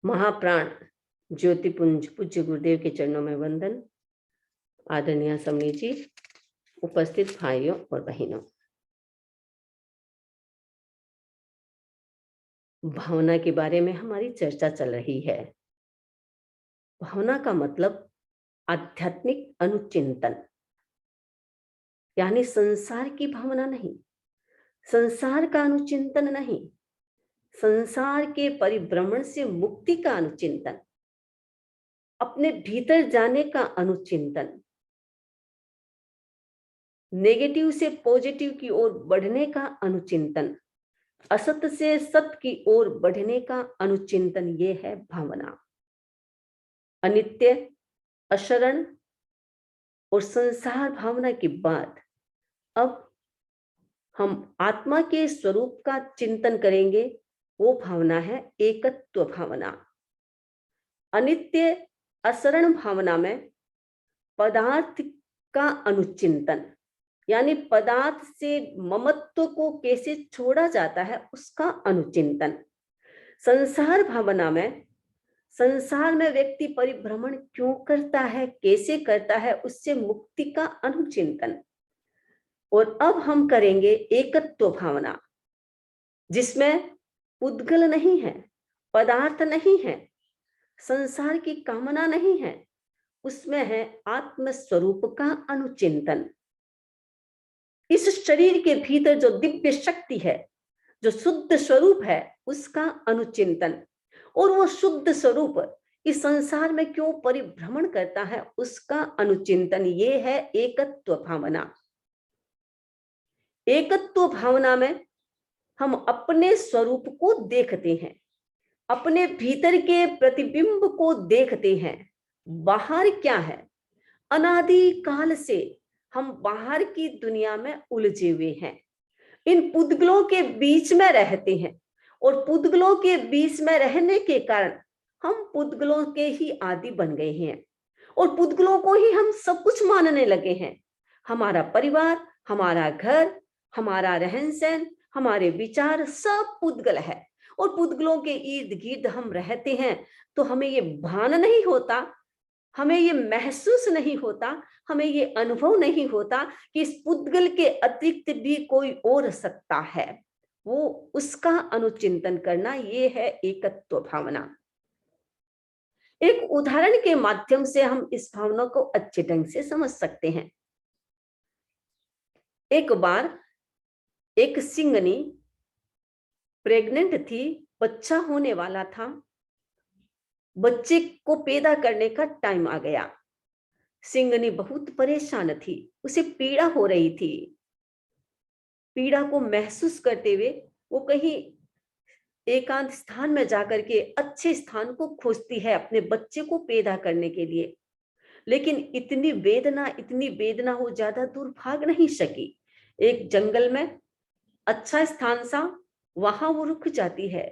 महाप्राण ज्योतिपुंज पूज्य गुरुदेव के चरणों में वंदन। आदरणीय समनी जी, उपस्थित भाइयों और बहनों, भावना के बारे में हमारी चर्चा चल रही है। भावना का मतलब आध्यात्मिक अनुचिंतन, यानी संसार की भावना नहीं, संसार का अनुचिंतन नहीं, संसार के परिभ्रमण से मुक्ति का अनुचिंतन, अपने भीतर जाने का अनुचिंतन, नेगेटिव से पॉजिटिव की ओर बढ़ने का अनुचिंतन, असत से सत की ओर बढ़ने का अनुचिंतन, ये है भावना। अनित्य, अशरण और संसार भावना के बाद अब हम आत्मा के स्वरूप का चिंतन करेंगे। वो भावना है एकत्व भावना। अनित्य अशरण भावना में पदार्थ का अनुचिंतन, यानी पदार्थ से ममत्व को कैसे छोड़ा जाता है उसका अनुचिंतन। संसार भावना में संसार में व्यक्ति परिभ्रमण क्यों करता है, कैसे करता है, उससे मुक्ति का अनुचिंतन। और अब हम करेंगे एकत्व भावना, जिसमें उद्गल नहीं है, पदार्थ नहीं है, संसार की कामना नहीं है, उसमें है आत्म स्वरूप का अनुचिंतन। इस शरीर के भीतर जो दिव्य शक्ति है, जो शुद्ध स्वरूप है, उसका अनुचिंतन। और वो शुद्ध स्वरूप इस संसार में क्यों परिभ्रमण करता है, उसका अनुचिंतन। ये है एकत्व भावना। एकत्व भावना में हम अपने स्वरूप को देखते हैं, अपने भीतर के प्रतिबिंब को देखते हैं। बाहर क्या है? अनादि काल से हम बाहर की दुनिया में उलझे हुए हैं, इन पुद्गलों के बीच में रहते हैं, और पुद्गलों के बीच में रहने के कारण हम पुद्गलों के ही आदि बन गए हैं, और पुद्गलों को ही हम सब कुछ मानने लगे हैं। हमारा परिवार, हमारा घर, हमारा रहन सहन, हमारे विचार सब पुद्गल है, और पुद्गलों के इर्द गिर्द हम रहते हैं। तो हमें ये भान नहीं होता, हमें ये महसूस नहीं होता, हमें ये अनुभव नहीं होता कि इस पुद्गल के अतिरिक्त भी कोई और सत्ता है। वो उसका अनुचिंतन करना, ये है एकत्व भावना। एक उदाहरण के माध्यम से हम इस भावना को अच्छे ढंग से समझ सकते हैं। एक बार एक सिंगनी प्रेग्नेंट थी, बच्चा होने वाला था, बच्चे को पैदा करने का टाइम आ गया। सिंगनी बहुत परेशान थी, उसे पीड़ा हो रही थी। पीड़ा को महसूस करते हुए वो कहीं एकांत स्थान में जाकर के अच्छे स्थान को खोजती है अपने बच्चे को पैदा करने के लिए। लेकिन इतनी वेदना वो ज्यादा दूर भाग नहीं सकी। एक जंगल में अच्छा स्थान सा, वहां वो रुक जाती है।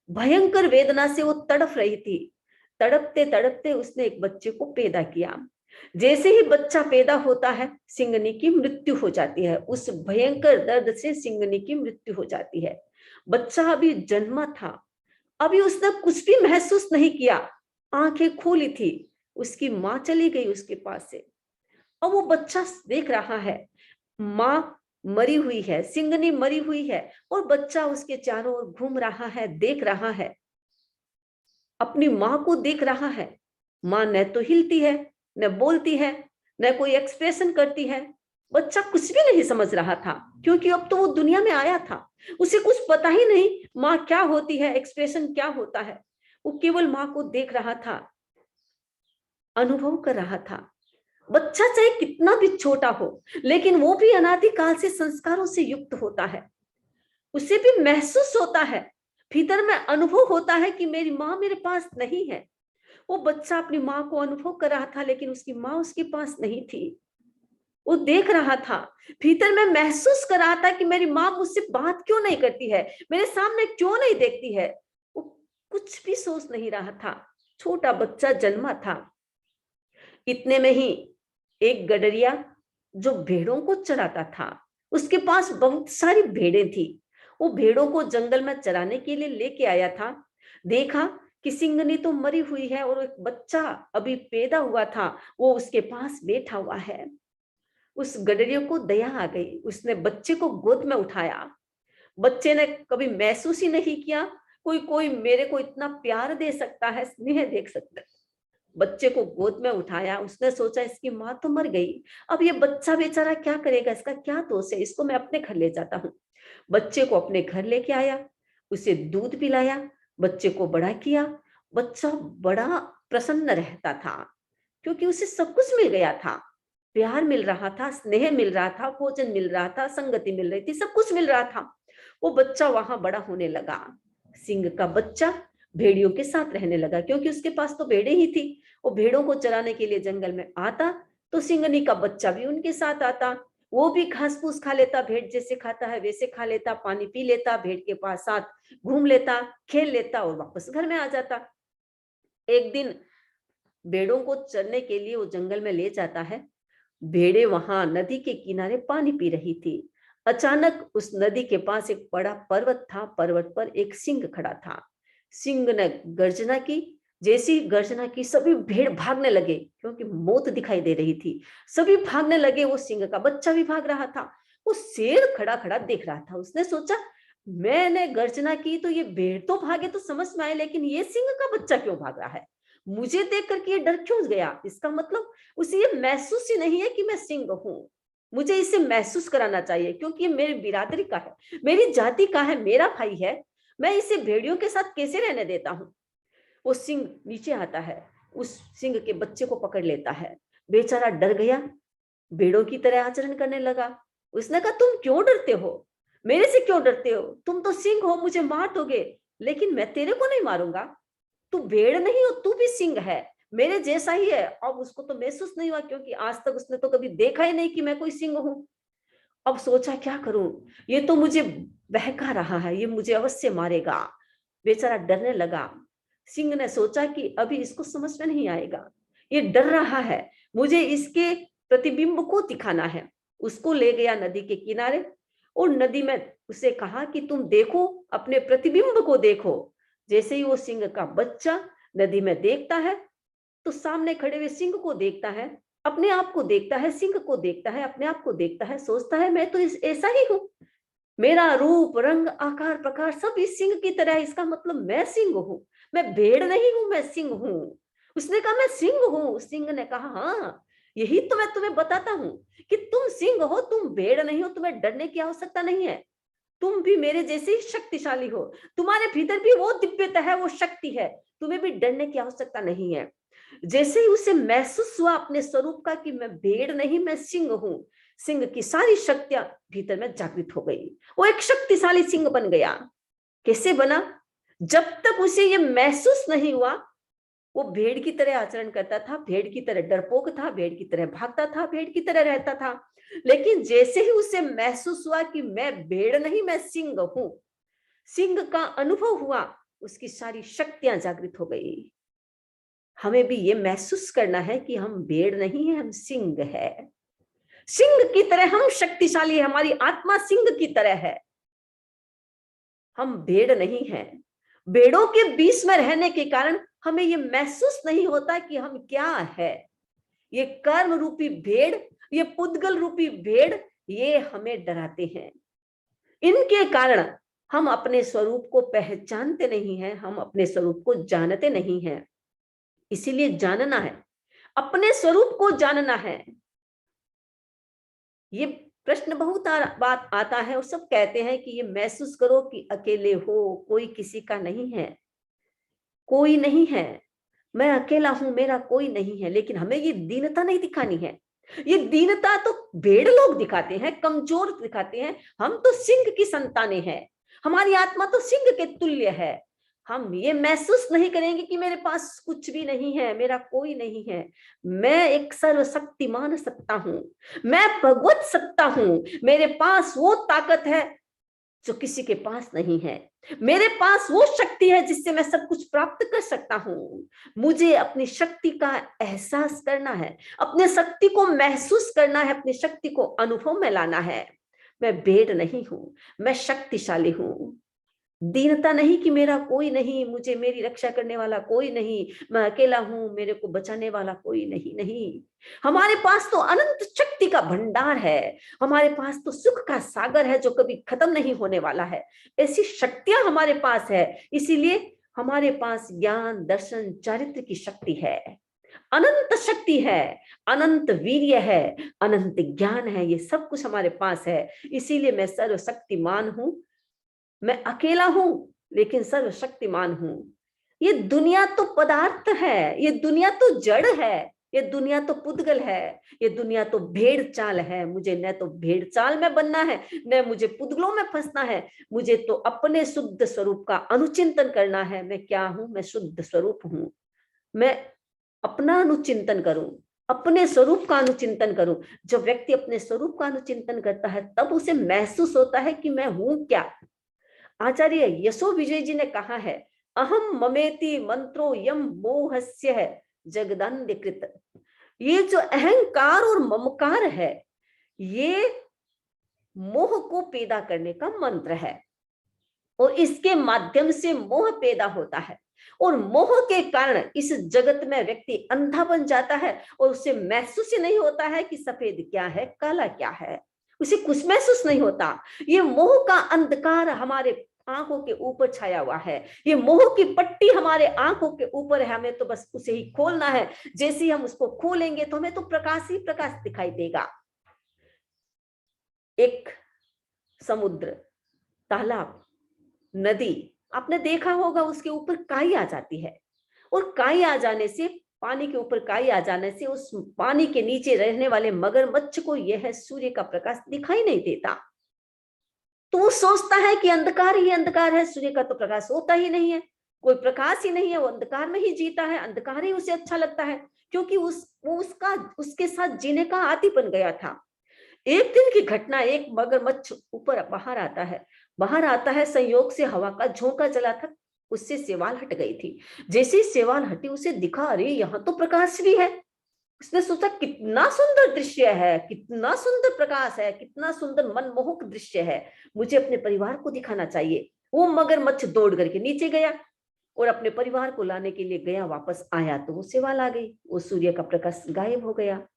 भयंकर वेदना से वो तड़प रही थी। तड़पते तड़पते उसने एक बच्चे को पैदा किया। जैसे ही बच्चा पैदा होता है, सिंगनी की मृत्यु हो जाती है। उस भयंकर दर्द से सिंगनी की मृत्यु हो जाती है। बच्चा अभी जन्मा था, अभी उसने कुछ भी महसूस नहीं किया, आंखें खोली थी। उसकी माँ चली गई उसके पास से। अब वो बच्चा देख रहा है, माँ मरी हुई है, सिंगनी मरी हुई है, और बच्चा उसके चारों ओर घूम रहा है, देख रहा है, अपनी माँ को देख रहा है। माँ न तो हिलती है, न बोलती है, न कोई एक्सप्रेशन करती है। बच्चा कुछ भी नहीं समझ रहा था, क्योंकि अब तो वो दुनिया में आया था, उसे कुछ पता ही नहीं माँ क्या होती है, एक्सप्रेशन क्या होता है। वो केवल माँ को देख रहा था, अनुभव कर रहा था। बच्चा चाहे कितना भी छोटा हो, लेकिन वो भी अनादिकाल से संस्कारों से युक्त होता है। उसे भी महसूस होता है, भीतर में अनुभव होता है कि मेरी माँ मेरे पास नहीं है। वो बच्चा अपनी माँ को अनुभव कर रहा था, लेकिन उसकी माँ उसके पास नहीं थी। वो देख रहा था, भीतर में महसूस कर रहा था कि मेरी माँ मुझसे बात क्यों नहीं करती है, मेरे सामने क्यों नहीं देखती है। वो कुछ भी सोच नहीं रहा था, छोटा बच्चा जन्मा था। इतने में ही एक गडरिया जो भेड़ों को चराता था, उसके पास बहुत सारी भेड़ें थी। वो भेड़ों को जंगल में चराने के लिए लेके आया था। देखा कि सिंगनी तो मरी हुई है और एक बच्चा अभी पैदा हुआ था, वो उसके पास बैठा हुआ है। उस गडरियों को दया आ गई, उसने बच्चे को गोद में उठाया। बच्चे ने कभी महसूस ही नहीं किया कोई कोई मेरे को इतना प्यार दे सकता है, स्नेह देख सकता है। बच्चे को गोद में उठाया, उसने सोचा इसकी माँ तो मर गई, अब ये बच्चा बेचारा क्या करेगा, इसका क्या दोष है, इसको मैं अपने घर ले जाता हूँ। बच्चे को अपने घर लेके आया, उसे दूध पिलाया, बच्चे को बड़ा किया। बच्चा बड़ा प्रसन्न रहता था क्योंकि उसे सब कुछ मिल गया था। प्यार मिल रहा था, स्नेह मिल रहा था, भोजन मिल रहा था, संगति मिल रही थी, सब कुछ मिल रहा था। वो बच्चा वहां बड़ा होने लगा। सिंह का बच्चा भेड़ियों के साथ रहने लगा क्योंकि उसके पास तो भेड़े ही थी। वो भेड़ों को चराने के लिए जंगल में आता तो सिंगनी का बच्चा भी उनके साथ आता। वो भी घास फूस खा लेता, भेड़ जैसे खाता है वैसे खा लेता, पानी पी लेता, भेड़ के पास साथ घूम लेता, खेल लेता और वापस घर में आ जाता। एक दिन भेड़ों को चरने के लिए वो जंगल में ले जाता है। भेड़े वहां नदी के किनारे पानी पी रही थी। अचानक उस नदी के पास एक बड़ा पर्वत था, पर्वत पर एक सिंह खड़ा था। सिंह ने गर्जना की। जैसी गर्जना की सभी भेड़ भागने लगे क्योंकि मौत दिखाई दे रही थी। सभी भागने लगे, वो सिंह का बच्चा भी भाग रहा था। वो शेर खड़ा खड़ा देख रहा था। उसने सोचा मैंने गर्जना की तो ये भेड़ तो भागे तो समझ में आए, लेकिन ये सिंह का बच्चा क्यों भाग रहा है, मुझे देख करके ये डर क्यों गया। इसका मतलब उसे ये महसूस ही नहीं है कि मैं सिंह हूं। मुझे इसे महसूस कराना चाहिए क्योंकि ये मेरी बिरादरी का है, मेरी जाति का है, मेरा भाई है। मैं इसे भेड़ियों के साथ कैसे रहने देता हूं। वो सिंह नीचे आता है, उस सिंह के बच्चे को पकड़ लेता है। बेचारा डर गया, भेड़ों की तरह आचरण करने लगा। उसने कहा तुम क्यों डरते हो, मेरे से क्यों डरते हो, तुम तो सिंह हो, मुझे मार दोगे, लेकिन मैं तेरे को नहीं मारूंगा। तू भेड़ नहीं हो, तू भी सिंह है, मेरे जैसा ही है। अब उसको तो महसूस नहीं हुआ क्योंकि आज तक उसने तो कभी देखा ही नहीं कि मैं कोई सिंह हूं। अब सोचा क्या करूं, ये तो मुझे बहका रहा है, ये मुझे अवश्य मारेगा। बेचारा डरने लगा। सिंह ने सोचा कि अभी इसको समझ में नहीं आएगा, ये डर रहा है, मुझे इसके प्रतिबिंब को दिखाना है। उसको ले गया नदी के किनारे और नदी में उसे कहा कि तुम देखो, अपने प्रतिबिंब को देखो। जैसे ही वो सिंह का बच्चा नदी में देखता है तो सामने खड़े हुए सिंह को देखता है, अपने आप को देखता है, सिंह को देखता है, अपने आप को देखता है, सोचता है मैं तो ऐसा ही हूं, मेरा रूप रंग आकार प्रकार सब इस सिंह की तरह है, इसका मतलब मैं सिंह हूं, मैं भेड़ नहीं हूं, मैं सिंह हूं। उसने कहा मैं सिंह हूं। सिंह ने कहा हाँ, यही तो मैं तुम्हें बताता हूं कि तुम सिंह हो, तुम भेड़ नहीं हो, तुम्हें डरने की आवश्यकता नहीं है। तुम भी मेरे जैसे ही शक्तिशाली हो, तुम्हारे भीतर भी वो दिव्यता है, वो शक्ति है, तुम्हें भी डरने की आवश्यकता नहीं है। जैसे ही उसे महसूस हुआ अपने स्वरूप का कि मैं भेड़ नहीं, मैं सिंह हूं, सिंह की सारी शक्तियां भीतर में जागृत हो गई। वो एक शक्तिशाली सिंह बन गया। कैसे बना, जब तक उसे ये महसूस नहीं हुआ वो भेड़ की तरह आचरण करता था, भेड़ की तरह डरपोक था, भेड़ की तरह भागता था, भेड़ की तरह रहता था। लेकिन जैसे ही उसे महसूस हुआ कि मैं भेड़ नहीं, मैं सिंह हूं, सिंह का अनुभव हुआ, उसकी सारी शक्तियां जागृत हो गई। हमें भी ये महसूस करना है कि हम भेड़ नहीं है, हम सिंह है। सिंह की तरह हम शक्तिशाली है, हमारी आत्मा सिंह की तरह है, हम भेड़ नहीं हैं। भेड़ों के बीच में रहने के कारण हमें ये महसूस नहीं होता कि हम क्या है। ये कर्म रूपी भेड़, ये पुद्गल रूपी भेड़, ये हमें डराते हैं। इनके कारण हम अपने स्वरूप को पहचानते नहीं हैं, हम अपने स्वरूप को जानते नहीं हैं। इसीलिए जानना है, अपने स्वरूप को जानना है। ये प्रश्न बहुत बात आता है और सब कहते हैं कि ये महसूस करो कि अकेले हो, कोई किसी का नहीं है, कोई नहीं है, मैं अकेला हूं, मेरा कोई नहीं है। लेकिन हमें ये दीनता नहीं दिखानी है। ये दीनता तो भेड़ लोग दिखाते हैं, कमजोर दिखाते हैं। हम तो सिंह की संतानें हैं, हमारी आत्मा तो सिंह के तुल्य है। हम ये महसूस नहीं करेंगे कि मेरे पास कुछ भी नहीं है, मेरा कोई नहीं है। मैं एक सर्वशक्तिमान सत्ता हूं, मैं भगवत सत्ता हूं। मेरे पास वो ताकत है जो किसी के पास नहीं है। मेरे पास वो शक्ति है जिससे मैं सब कुछ प्राप्त कर सकता हूं। मुझे अपनी शक्ति का एहसास करना है, अपने शक्ति को महसूस करना है, अपनी शक्ति को अनुभव में लाना है। मैं भेड़ नहीं हूं, मैं शक्तिशाली हूं। दीनता नहीं कि मेरा कोई नहीं, मुझे मेरी रक्षा करने वाला कोई नहीं, मैं अकेला हूं, मेरे को बचाने वाला कोई नहीं। नहीं, हमारे पास तो अनंत शक्ति का भंडार है, हमारे पास तो सुख का सागर है जो कभी खत्म नहीं होने वाला है। ऐसी शक्तियां हमारे पास है, इसीलिए हमारे पास ज्ञान, दर्शन, चारित्र की शक्ति है, अनंत शक्ति है, अनंत वीर्य है, अनंत ज्ञान है, ये सब कुछ हमारे पास है। इसीलिए मैं सर्वशक्तिमान हूं, मैं अकेला हूं लेकिन सर्वशक्तिमान हूं। ये दुनिया तो पदार्थ है, ये दुनिया तो जड़ है, ये दुनिया तो पुद्गल है, ये दुनिया तो भेड़ चाल है। मुझे न तो भेड़ चाल में बनना है, न मुझे पुद्गलों में फंसना है। मुझे तो अपने शुद्ध स्वरूप का अनुचिंतन करना है। मैं क्या हूं? मैं शुद्ध स्वरूप हूं। मैं अपना अनुचिंतन करूं, अपने स्वरूप का अनुचिंतन करूं। जब व्यक्ति अपने स्वरूप का अनुचिंतन करता है तब उसे महसूस होता है कि मैं हूं क्या। आचार्य यशो विजय जी ने कहा है, अहम ममेति मंत्रो यम मोहस्य है जगदन्यकृत। ये जो अहंकार और ममकार है, ये मोह को पैदा करने का मंत्र है, और इसके माध्यम से मोह पैदा होता है, और मोह के कारण इस जगत में व्यक्ति अंधा बन जाता है, और उसे महसूस ही नहीं होता है कि सफेद क्या है, काला क्या है, उसे कुछ महसूस नहीं होता। ये मोह का अंधकार हमारे आंखों के ऊपर छाया हुआ है, ये मोह की पट्टी हमारे आंखों के ऊपर है, हमें तो बस उसे ही खोलना है। जैसे ही हम उसको खोलेंगे तो हमें तो प्रकाश ही प्रकाश दिखाई देगा। एक समुद्र, तालाब, नदी, आपने देखा होगा उसके ऊपर काई आ जाती है, और काई आ जाने से, पानी के ऊपर काई आ जाने से उस पानी के नीचे रहने वाले मगरमच्छ को यह सूर्य का प्रकाश दिखाई नहीं देता। तो वो सोचता है कि अंधकार ही अंधकार है, सूर्य का तो प्रकाश होता ही नहीं है, कोई प्रकाश ही नहीं है, वो अंधकार में ही जीता है, अंधकार ही उसे अच्छा लगता है, क्योंकि वो उसका उसके साथ जीने का आदी बन गया था। एक दिन की घटना, एक मगरमच्छ ऊपर बाहर आता है, संयोग से हवा का झोंका चला था, उससे सेवाल हट गई थी। जैसे ही सेवाल हटी उसे दिखा, अरे यहाँ तो प्रकाश भी है। उसने सोचा कितना सुंदर दृश्य है, कितना सुंदर प्रकाश है, कितना सुंदर मनमोहक दृश्य है, मुझे अपने परिवार को दिखाना चाहिए। वो मगरमच्छ दौड़ करके नीचे गया और अपने परिवार को लाने के लिए गया, वापस आया तो वो सेवाल आ गई, वो सूर्य का प्रकाश गायब हो गया।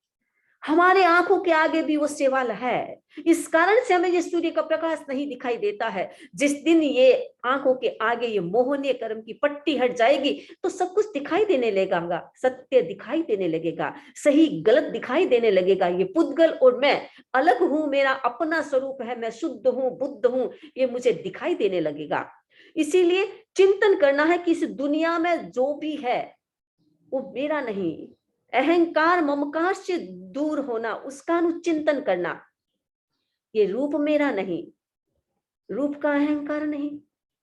हमारे आंखों के आगे भी वो सेवाल है, इस कारण से हमें ये सूर्य का प्रकाश नहीं दिखाई देता है। जिस दिन ये आंखों के आगे ये मोहनीय कर्म की पट्टी हट जाएगी तो सब कुछ दिखाई देने लगेगा, सत्य दिखाई देने लगेगा, सही गलत दिखाई देने लगेगा। ये पुद्गल और मैं अलग हूं, मेरा अपना स्वरूप है, मैं शुद्ध हूं, बुद्ध हूं, ये मुझे दिखाई देने लगेगा। इसीलिए चिंतन करना है कि इस दुनिया में जो भी है वो मेरा नहीं, अहंकार ममकार से दूर होना, उसका अनुचिंतन करना। ये रूप मेरा नहीं, रूप का अहंकार नहीं।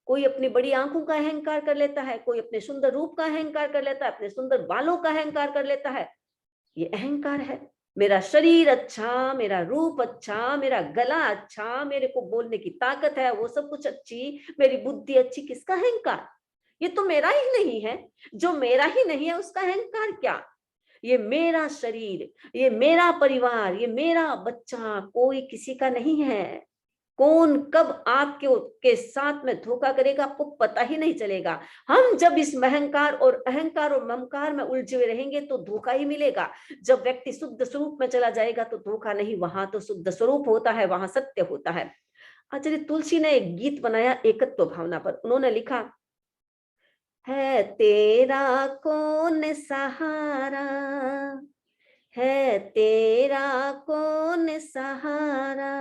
कोई अपनी बड़ी आंखों का अहंकार कर लेता है, कोई अपने सुंदर रूप का अहंकार कर लेता है, अपने सुंदर बालों का अहंकार कर लेता है, ये अहंकार है। मेरा शरीर अच्छा, मेरा रूप अच्छा, मेरा गला अच्छा, मेरे को बोलने की ताकत है, वो सब कुछ अच्छी, मेरी बुद्धि अच्छी, किसका अहंकार? ये तो मेरा ही नहीं है। जो मेरा ही नहीं है उसका अहंकार क्या? ये मेरा शरीर, ये मेरा परिवार, ये मेरा बच्चा कोई किसी का नहीं है। कौन कब आपके के साथ में धोखा करेगा आपको पता ही नहीं चलेगा। हम जब इस अहंकार और ममकार में उलझे हुए रहेंगे तो धोखा ही मिलेगा। जब व्यक्ति शुद्ध स्वरूप में चला जाएगा तो धोखा नहीं, वहां तो शुद्ध स्वरूप होता है, वहां सत्य होता है। आचार्य तुलसी ने एक गीत बनाया एकत्व भावना पर। उन्होंने लिखा है, तेरा कौन सहारा, है तेरा कौन सहारा,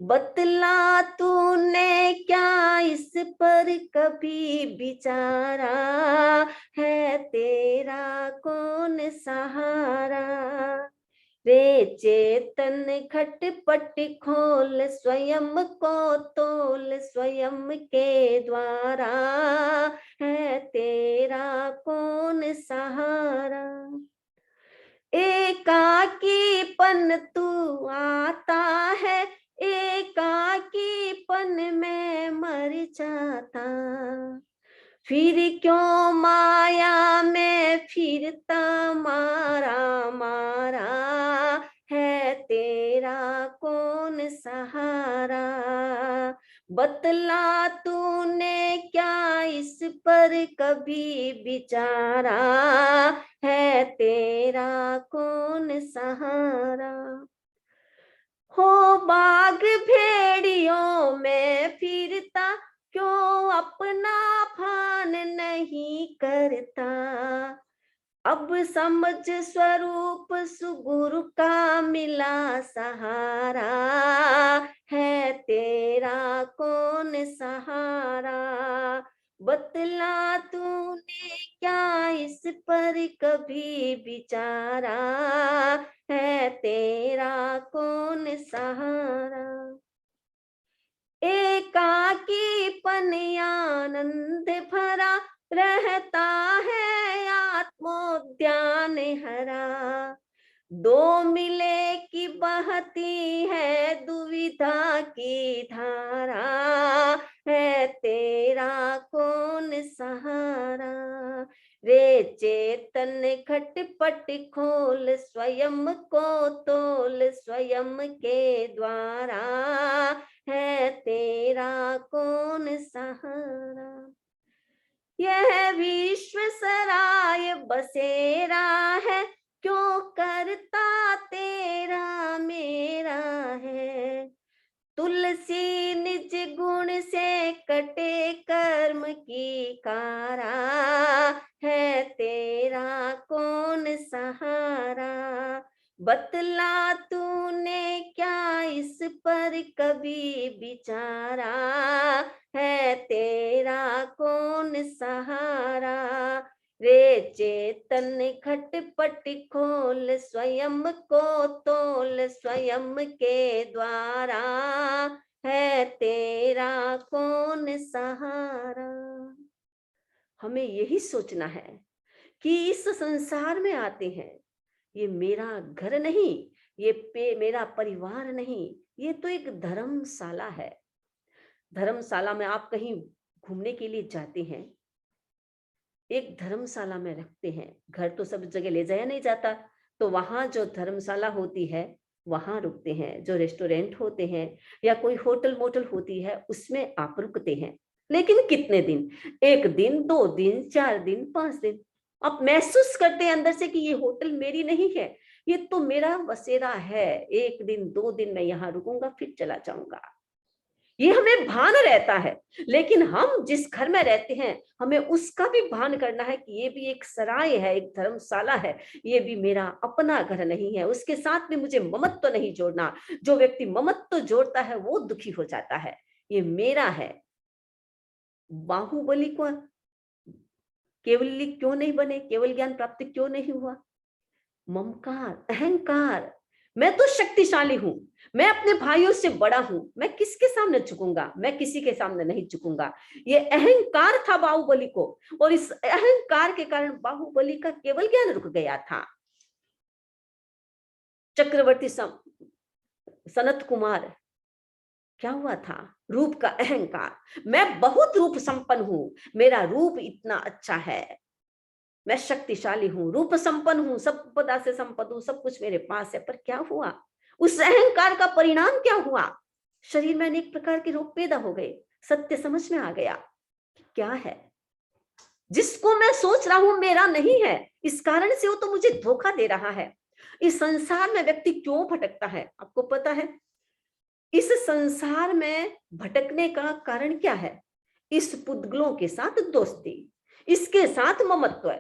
बतला तूने क्या इस पर कभी विचारा, है तेरा कौन सहारा। रे चेतन खटपट खोल, स्वयं को तोल स्वयं के द्वारा, है तेरा कौन सहारा। एकाकीपन तू आता है, एकाकीपन में मर जाता, फिर क्यों माया में फिरता मारा मारा, है तेरा कौन सहारा। बतला तूने क्या इस पर कभी विचारा, है तेरा कौन सहारा। हो बाग भेड़ियों में फिरता, क्यों अपना भान नहीं करता। अब समझ स्वरूप सुगुरु का मिला सहारा, है तेरा कौन सहारा। बतला तूने क्या इस पर कभी विचारा, है तेरा कौन सहारा। एकाकीपन आनंद भरा रहता है आत्मोद्यान हरा। दो मिले की बहती है दुविधा की धारा, है तेरा कौन सहारा। रे चेतन खटपट खोल स्वयं को तोल स्वयं के द्वारा, है तेरा कौन सहारा। यह विश्व सराय बसेरा है, क्यों करता तेरा मेरा है। तुलसी निज गुण से कटे कर्म की कारा, है तेरा कौन सहारा। बतला तूने क्या इस पर कभी विचारा, है तेरा कौन सहारा। रे चेतन खटपट खोल स्वयं को तोल स्वयं के द्वारा, है तेरा कौन सहारा। हमें यही सोचना है कि इस संसार में आते हैं, ये मेरा घर नहीं, ये मेरा परिवार नहीं, ये तो एक धर्मशाला है। धर्मशाला में आप कहीं घूमने के लिए जाते हैं, एक धर्मशाला में रखते हैं। घर तो सब जगह ले जाया नहीं जाता, तो वहां जो धर्मशाला होती है वहां रुकते हैं। जो रेस्टोरेंट होते हैं या कोई होटल मोटल होती है उसमें आप रुकते हैं। लेकिन कितने दिन? एक दिन, 2 दिन, 4 दिन, 5 दिन। आप महसूस करते हैं अंदर से कि ये होटल मेरी नहीं है, ये तो मेरा बसेरा है। 1 दिन 2 दिन मैं यहाँ रुकूंगा, फिर चला जाऊंगा। ये हमें भान रहता है। लेकिन हम जिस घर में रहते हैं हमें उसका भी भान करना है कि ये भी एक सराय है, एक धर्मशाला है, ये भी मेरा अपना घर नहीं है। उसके साथ में मुझे ममत्व नहीं जोड़ना। जो व्यक्ति ममत्व जोड़ता है वो दुखी हो जाता है। ये मेरा है। बाहुबली को केवल क्यों नहीं बने, केवल ज्ञान प्राप्ति क्यों नहीं हुआ? ममकार, अहंकार। मैं तो शक्तिशाली हूं, मैं अपने भाइयों से बड़ा हूं, मैं किसके सामने झुकूंगा? मैं किसी के सामने नहीं झुकूंगा। ये अहंकार था बाहुबली को, और इस अहंकार के कारण बाहुबली का केवल ज्ञान रुक गया था। चक्रवर्ती सनत कुमार, क्या हुआ था? रूप का अहंकार। मैं बहुत रूप संपन्न हूं, मेरा रूप इतना अच्छा है, मैं शक्तिशाली हूं, रूप संपन्न हूं, सब पदा से संपन्न हूं, सब कुछ मेरे पास है। पर क्या हुआ? उस अहंकार का परिणाम क्या हुआ? शरीर में अनेक प्रकार के रोग पैदा हो गए। सत्य समझ में आ गया क्या है जिसको मैं सोच रहा हूं मेरा नहीं है, इस कारण से वो तो मुझे धोखा दे रहा है। इस संसार में व्यक्ति क्यों भटकता है आपको पता है? इस संसार में भटकने का कारण क्या है? इस पुद्गलों के साथ दोस्ती, इसके साथ ममत्व,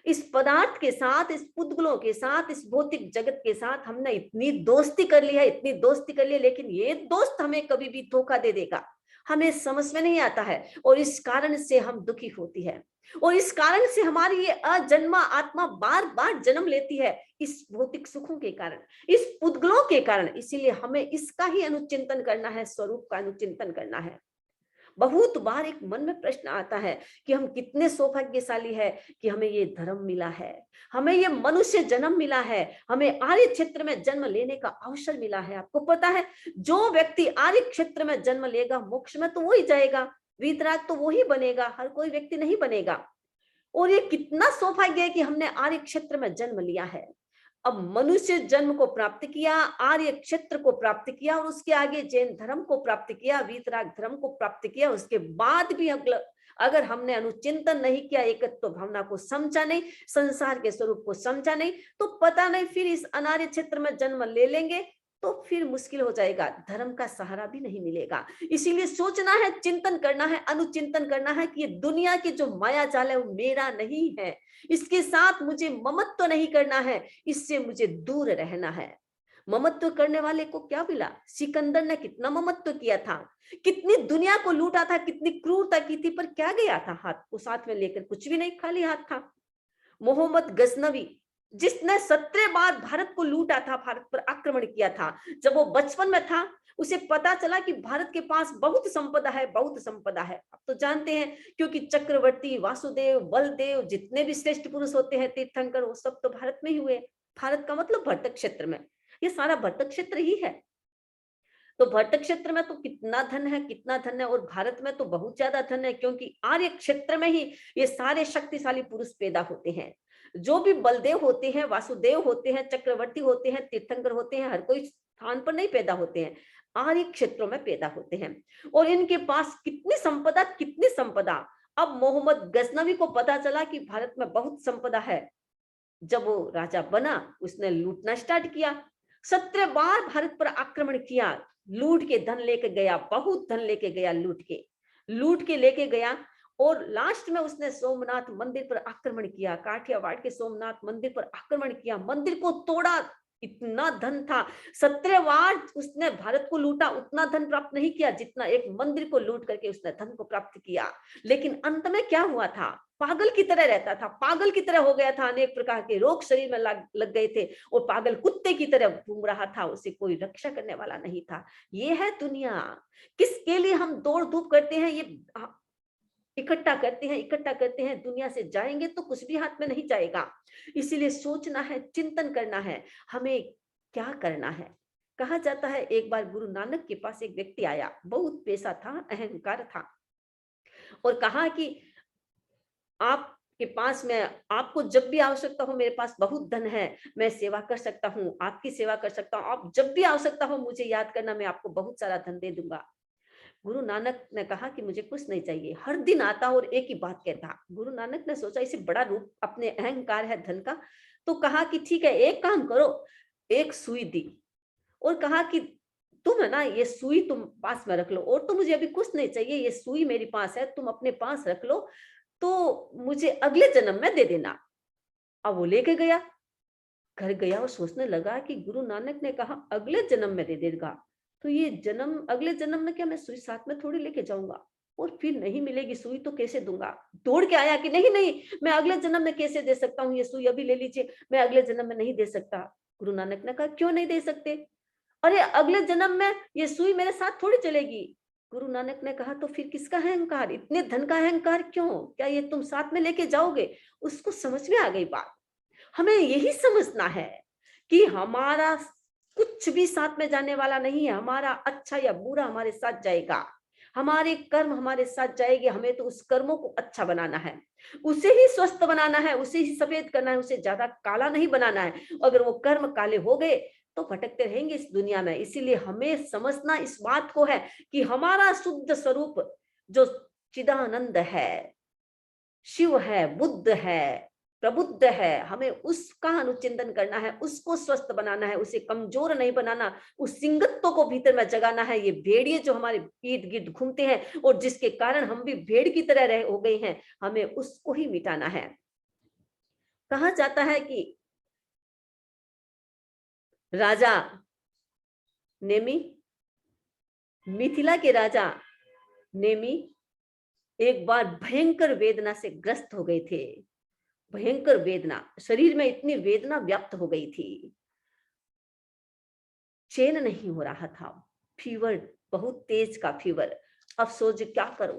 इस पदार्थ के साथ, इस पुद्गलों के साथ, इस भौतिक जगत के साथ हमने इतनी दोस्ती कर ली है, इतनी दोस्ती कर ली है। लेकिन ये दोस्त हमें कभी भी धोखा दे देगा, हमें समझ में नहीं आता है, और इस कारण से हम दुखी होती है, और इस कारण से हमारी ये अजन्मा आत्मा बार बार जन्म लेती है, इस भौतिक सुखों के कारण, इस पुद्गलों के कारण। इसीलिए हमें इसका ही अनुचिंतन करना है, स्वरूप का अनुचिंतन करना है। बहुत बार एक मन में प्रश्न आता है कि हम कितने सौभाग्यशाली है कि हमें ये धर्म मिला है, हमें ये मनुष्य जन्म मिला है, हमें आर्य क्षेत्र में जन्म लेने का अवसर मिला है। आपको पता है जो व्यक्ति आर्य क्षेत्र में जन्म लेगा मोक्ष में तो वो ही जाएगा, वीतराग तो वो ही बनेगा, हर कोई व्यक्ति नहीं बनेगा। और ये कितना सौभाग्य है कि हमने आर्य क्षेत्र में जन्म लिया है। अब मनुष्य जन्म को प्राप्त किया, आर्य क्षेत्र को प्राप्त किया और उसके आगे जैन धर्म को प्राप्त किया, वीतराग धर्म को प्राप्त किया। उसके बाद भी अगर हमने अनुचिंतन नहीं किया, एकत्व भावना को समझा नहीं, संसार के स्वरूप को समझा नहीं, तो पता नहीं फिर इस अनार्य क्षेत्र में जन्म ले लेंगे तो फिर मुश्किल हो जाएगा, धर्म का सहारा भी नहीं मिलेगा। इसीलिए सोचना है, चिंतन करना है, अनुचिंतन करना है कि ये दुनिया के जो माया जाल है वो मेरा नहीं है, इसके साथ मुझे ममत्व तो नहीं करना है, इससे मुझे दूर रहना है। ममत्व करने वाले को क्या मिला? सिकंदर ने कितना ममत्व किया था, कितनी दुनिया को लूटा था, कितनी क्रूरता की थी, पर क्या गया था हाथ को साथ में लेकर? कुछ भी नहीं, खाली हाथ था। मोहम्मद गजनवी जिसने 17 बार भारत को लूटा था, भारत पर आक्रमण किया था, जब वो बचपन में था उसे पता चला कि भारत के पास बहुत संपदा है, बहुत संपदा है। अब तो जानते हैं, क्योंकि चक्रवर्ती, वासुदेव, बलदेव, जितने भी श्रेष्ठ पुरुष होते हैं तीर्थंकर, वो सब तो भारत में ही हुए। भारत का मतलब भरत क्षेत्र में, ये सारा भरत क्षेत्र ही है। तो भरत क्षेत्र में तो कितना धन है, कितना धन है, और भारत में तो बहुत ज्यादा धन है, क्योंकि आर्य क्षेत्र में ही ये सारे शक्तिशाली पुरुष पैदा होते हैं। जो भी बलदेव होते हैं, वासुदेव होते हैं, चक्रवर्ती होते हैं, तीर्थंकर होते हैं, हर कोई स्थान पर नहीं पैदा होते हैं, आर्य क्षेत्रों में पैदा होते हैं। और इनके पास कितनी संपदा, कितनी संपदा। अब मोहम्मद गजनवी को पता चला कि भारत में बहुत संपदा है। जब वो राजा बना, उसने लूटना स्टार्ट किया, 17 बार भारत पर आक्रमण किया, लूट के धन लेके गया, बहुत धन लेके गया, लूट के लेके गया। और लास्ट में उसने सोमनाथ मंदिर पर आक्रमण किया, काठियावाड़ के सोमनाथ मंदिर पर आक्रमण किया, मंदिर को तोड़ा। इतना धन था, 17 बार उसने भारत को लूटा, उतना धन प्राप्त नहीं किया जितना एक मंदिर को लूट करके उसने धन को प्राप्त किया। लेकिन अंत में क्या हुआ था? पागल की तरह रहता था, पागल की तरह हो गया था, अनेक प्रकार के रोग शरीर में लग गए थे, और पागल कुत्ते की तरह घूम रहा था, उसे कोई रक्षा करने वाला नहीं था। ये है दुनिया। किसके लिए हम दौड़ धूप करते हैं, ये इकट्ठा करते हैं, इकट्ठा करते हैं, दुनिया से जाएंगे तो कुछ भी हाथ में नहीं जाएगा। इसीलिए सोचना है, चिंतन करना है, हमें क्या करना है। कहा जाता है एक बार गुरु नानक के पास एक व्यक्ति आया, बहुत पैसा था, अहंकार था, और कहा कि आपके पास में, आपको जब भी आवश्यकता हो, मेरे पास बहुत धन है, मैं सेवा कर सकता हूँ, आपकी सेवा कर सकता हूँ, आप जब भी आवश्यकता हो मुझे याद करना, मैं आपको बहुत सारा धन दे दूंगा। गुरु नानक ने कहा कि मुझे कुछ नहीं चाहिए, हर दिन आता और एक ही बात कहता। गुरु नानक ने सोचा इसे बड़ा रूप, अपने अहंकार है धन का, तो कहा कि ठीक है, एक काम करो, एक सुई दी और कहा कि तुम है ना, ये सुई तुम पास में रख लो, और तो मुझे अभी कुछ नहीं चाहिए, ये सुई मेरे पास है, तुम अपने पास रख लो, तो मुझे अगले जन्म में दे देना। अब वो लेके गया, घर गया और सोचने लगा कि गुरु नानक ने कहा अगले जन्म में दे देगा, तो ये जन्म, अगले जन्म में क्या मैं सुई साथ में थोड़ी लेके जाऊंगा, और फिर नहीं मिलेगी सुई तो कैसे दूंगा। दौड़ के आया कि नहीं नहीं, मैं अगले जन्म में कैसे दे सकता हूँ, ये सुई अभी ले लीजिए, मैं अगले जन्म में नहीं दे सकता। गुरु नानक ने कहा क्यों नहीं दे सकते? अरे अगले जन्म में ये सुई मेरे साथ थोड़ी चलेगी। गुरु नानक ने कहा तो फिर किसका अहंकार, इतने धन का अहंकार क्यों, क्या ये तुम साथ में लेके जाओगे? उसको समझ में आ गई बात। हमें यही समझना है कि हमारा कुछ भी साथ में जाने वाला नहीं है, हमारा अच्छा या बुरा हमारे साथ जाएगा, हमारे कर्म हमारे साथ जाएंगे, हमें तो उस कर्मों को अच्छा बनाना है, उसे ही स्वस्थ बनाना है, उसे ही सफेद करना है, उसे ज्यादा काला नहीं बनाना है। अगर वो कर्म काले हो गए तो भटकते रहेंगे इस दुनिया में। इसीलिए हमें समझना इस बात को है कि हमारा शुद्ध स्वरूप जो चिदानंद है, शिव है, बुद्ध है, प्रबुद्ध है, हमें उसका अनुचिंतन करना है, उसको स्वस्थ बनाना है, उसे कमजोर नहीं बनाना, उस सिंगत्व को भीतर में जगाना है। ये भेड़िए जो हमारे इर्द गिर्द घूमते हैं और जिसके कारण हम भी भेड़ की तरह रह हो गए हैं, हमें उसको ही मिटाना है। कहा जाता है कि राजा नेमी, मिथिला के राजा नेमी एक बार भयंकर वेदना से ग्रस्त हो गए थे। भयंकर वेदना, शरीर में इतनी वेदना व्याप्त हो गई थी, चैन नहीं हो रहा था, फीवर, बहुत तेज का फीवर। अब सोच क्या करूं?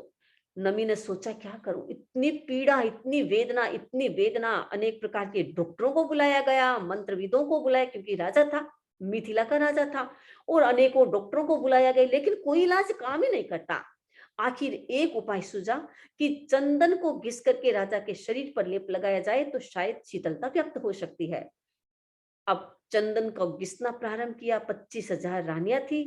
नमी ने सोचा क्या करूं, इतनी पीड़ा, इतनी वेदना, इतनी वेदना। अनेक प्रकार के डॉक्टरों को बुलाया गया, मंत्रविदों को बुलाया, क्योंकि राजा था, मिथिला का राजा था, और अनेकों डॉक्टरों को बुलाया गया, लेकिन कोई इलाज काम ही नहीं करता। आखिर एक उपाय सूझा कि चंदन को घिस करके राजा के शरीर पर लेप लगाया जाए तो शायद शीतलता व्यक्त हो सकती है। अब चंदन को घिसना प्रारंभ किया। 25,000 रानियां थी,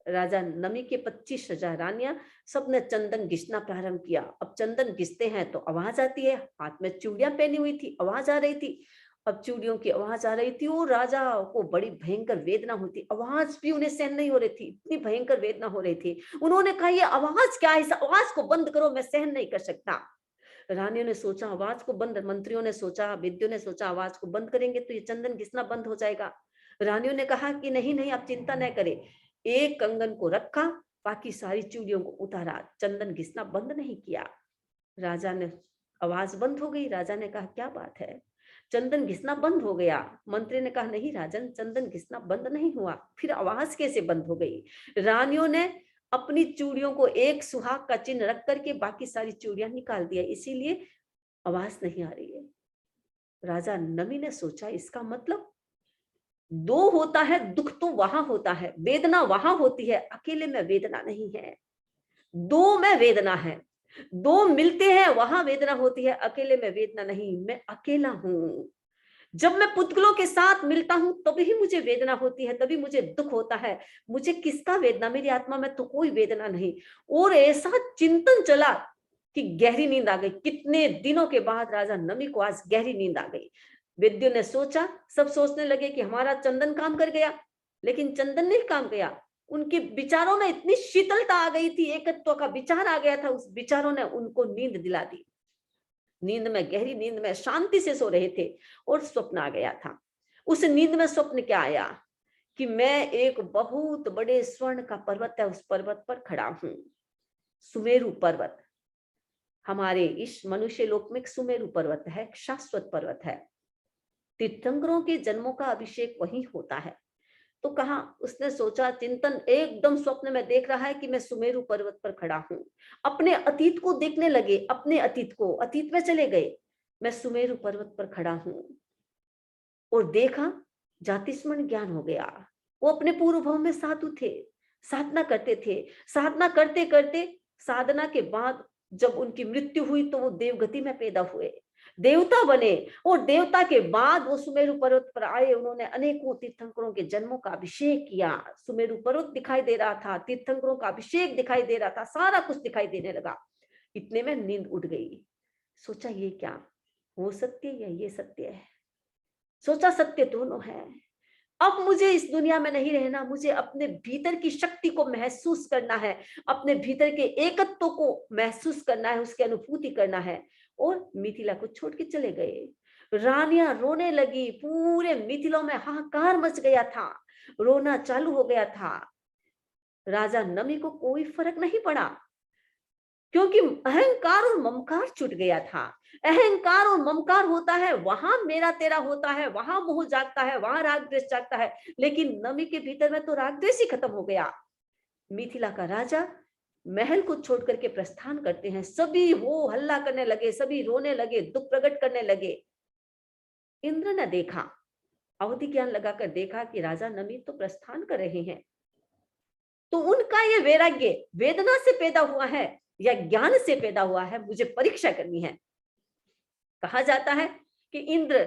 राजा नमी के 25,000 रानियां, सबने चंदन घिसना प्रारंभ किया। अब चंदन घिसते हैं तो आवाज आती है, हाथ में चूड़ियां पहनी हुई थी, आवाज आ रही थी। अब चूड़ियों की आवाज आ रही थी और राजा को बड़ी भयंकर वेदना हुई, आवाज भी उन्हें सहन नहीं हो रही थी, इतनी भयंकर वेदना हो रही थी। उन्होंने कहा, ये आवाज क्या है, इस आवाज को बंद करो, मैं सहन नहीं कर सकता। रानियों ने सोचा आवाज को बंद, मंत्रियों ने सोचा, विद्यों ने सोचा आवाज को बंद करेंगे तो ये चंदन घिसना बंद हो जाएगा। रानियों ने कहा कि नहीं नहीं, आप चिंता न करें। एक कंगन को रखा, बाकी सारी चूड़ियों को उतारा, चंदन घिसना बंद नहीं किया। राजा ने, आवाज बंद हो गई। राजा ने कहा, क्या बात है, चंदन घिसना बंद हो गया। मंत्री ने कहा, नहीं राजन, चंदन घिसना बंद नहीं हुआ। फिर आवाज कैसे बंद हो गई? रानियों ने अपनी चूड़ियों को एक सुहाग का चिन्ह रख करके बाकी सारी चूड़ियां निकाल दिया, इसीलिए आवाज नहीं आ रही है। राजा नमी ने सोचा, इसका मतलब दो होता है दुख तो वहां होता है, वेदना वहां होती है, अकेले में वेदना नहीं है। दो में वेदना है, दो मिलते हैं वहां वेदना होती है, अकेले में वेदना नहीं, मैं अकेला हूं। जब मैं पुतगलों के साथ मिलता हूं तभी मुझे वेदना होती है, तभी मुझे दुख होता है। मुझे किसका वेदना, मेरी आत्मा में तो कोई वेदना नहीं। और ऐसा चिंतन चला कि गहरी नींद आ गई। कितने दिनों के बाद राजा नमी को आज गहरी नींद आ गई। वैद्यों ने सोचा, सब सोचने लगे कि हमारा चंदन काम कर गया, लेकिन चंदन नहीं काम गया। उनके विचारों में इतनी शीतलता आ गई थी, एकत्व का विचार आ गया था, उस विचारों ने उनको नींद दिला दी। नींद में, गहरी नींद में शांति से सो रहे थे और स्वप्न आ गया था। उस नींद में स्वप्न क्या आया कि मैं एक बहुत बड़े स्वर्ण का पर्वत है, उस पर्वत पर खड़ा हूं। सुमेरु पर्वत, हमारे इस मनुष्य लोक में सुमेरु पर्वत है, शाश्वत पर्वत है। तीर्थंकरों के जन्मों का अभिषेक वहीं होता है। तो कहा, उसने सोचा, चिंतन एकदम स्वप्न में देख रहा है कि मैं सुमेरु पर्वत पर खड़ा हूं। अपने अतीत को देखने लगे, अपने अतीत को, अतीत में चले गए। मैं सुमेरु पर्वत पर खड़ा हूं और देखा, जाति स्मरण ज्ञान हो गया। वो अपने पूर्व भाव में साधु थे, साधना करते थे। साधना करते करते, साधना के बाद जब उनकी मृत्यु हुई तो वो देवगति में पैदा हुए, देवता बने। और देवता के बाद वो सुमेरु पर्वत पर आए। उन्होंने अनेकों तीर्थंकरों के जन्मों का अभिषेक किया। सुमेरु पर्वत दिखाई दे रहा था, तीर्थंकरों का अभिषेक दिखाई दे रहा था, सारा कुछ दिखाई देने लगा। इतने में नींद उड़ गई। सोचा, ये क्या, वो सत्य या ये सत्य है? सोचा, सत्य दोनों है। अब मुझे इस दुनिया में नहीं रहना, मुझे अपने भीतर की शक्ति को महसूस करना है, अपने भीतर के एकत्व को महसूस करना है, उसकी अनुभूति करना है। और मिथिला को छोड़ के चले गए। रानियां रोने लगी, पूरे मिथिला में हाहाकार मच गया था, रोना चालू हो गया था। राजा नमी को कोई फर्क नहीं पड़ा, क्योंकि अहंकार और ममकार छूट गया था। अहंकार और ममकार होता है, वहां मेरा तेरा होता है, वहां मोह जागता है, वहां राग द्वेष जागता है। लेकिन नमी के भीतर में तो राग द्वेष ही खत्म हो गया। मिथिला का राजा महल को छोड़ करके प्रस्थान करते हैं। सभी हो हल्ला करने लगे, सभी रोने लगे, दुख प्रकट करने लगे। इंद्र ने देखा, अवधि ज्ञान लगाकर देखा कि राजा नमी तो प्रस्थान कर रहे हैं। तो उनका ये वैराग्य वेदना से पैदा हुआ है या ज्ञान से पैदा हुआ है, मुझे परीक्षा करनी है। कहा जाता है कि इंद्र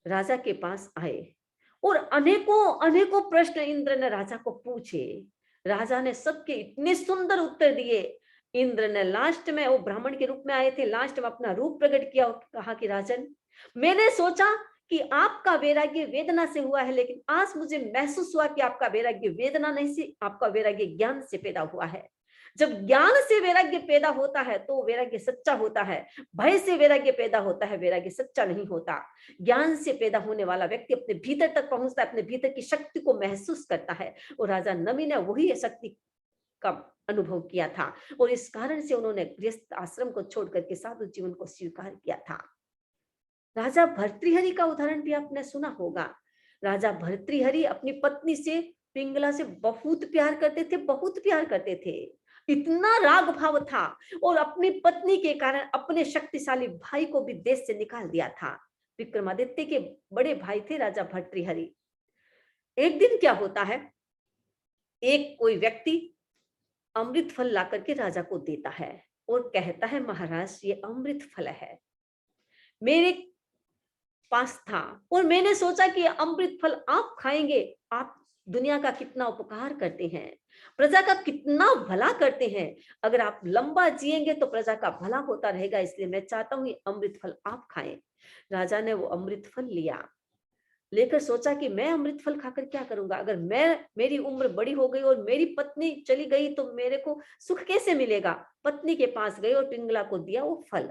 राजा के पास आए और अनेकों अनेकों प्रश्न इंद्र ने राजा को पूछे। राजा ने सबके इतने सुंदर उत्तर दिए। इंद्र ने लास्ट में, वो ब्राह्मण के रूप में आए थे, लास्ट में अपना रूप प्रकट किया और कहा कि राजन, मैंने सोचा कि आपका वैराग्य वेदना से हुआ है, लेकिन आज मुझे महसूस हुआ कि आपका वैराग्य वेदना नहीं से, आपका वैराग्य ज्ञान से पैदा हुआ है। जब ज्ञान से वैराग्य पैदा होता है तो वैराग्य सच्चा होता है। भय से वैराग्य पैदा होता है, वैराग्य सच्चा नहीं होता। ज्ञान से पैदा होने वाला व्यक्ति अपने भीतर तक पहुंचता है, अपने भीतर की शक्ति को महसूस करता है। और राजा नमी ने वही शक्ति का अनुभव किया था और इस कारण से उन्होंने गृहस्थ आश्रम को छोड़ करके साधु जीवन को स्वीकार किया था। राजा भर्तृहरि का उदाहरण भी आपने सुना होगा। राजा भर्तृहरि अपनी पत्नी से, पिंगला से बहुत प्यार करते थे, बहुत प्यार करते थे। इतना राग भाव था और अपनी पत्नी के कारण अपने शक्तिशाली भाई को भी देश से निकाल दिया था। विक्रमादित्य के बड़े भाई थे राजा भर्तृहरि। एक दिन क्या होता है, एक कोई व्यक्ति अमृत फल ला करके राजा को देता है और कहता है, महाराज ये अमृत फल है, मेरे पास था और मैंने सोचा कि अमृत फल आप खाएंगे, आप दुनिया का कितना उपकार करते हैं, प्रजा का कितना भला करते हैं। अगर आप लंबा जिएंगे तो प्रजा का भला होता रहेगा, इसलिए मैं चाहता हूं ये अमृत फल आप खाएं। राजा ने वो अमृत फल लिया, लेकर सोचा कि मैं अमृत फल खाकर क्या करूंगा, अगर मेरी उम्र बड़ी हो गई और मेरी पत्नी चली गई तो मेरे को सुख कैसे मिलेगा। पत्नी के पास गई और पिंगला को दिया वो फल।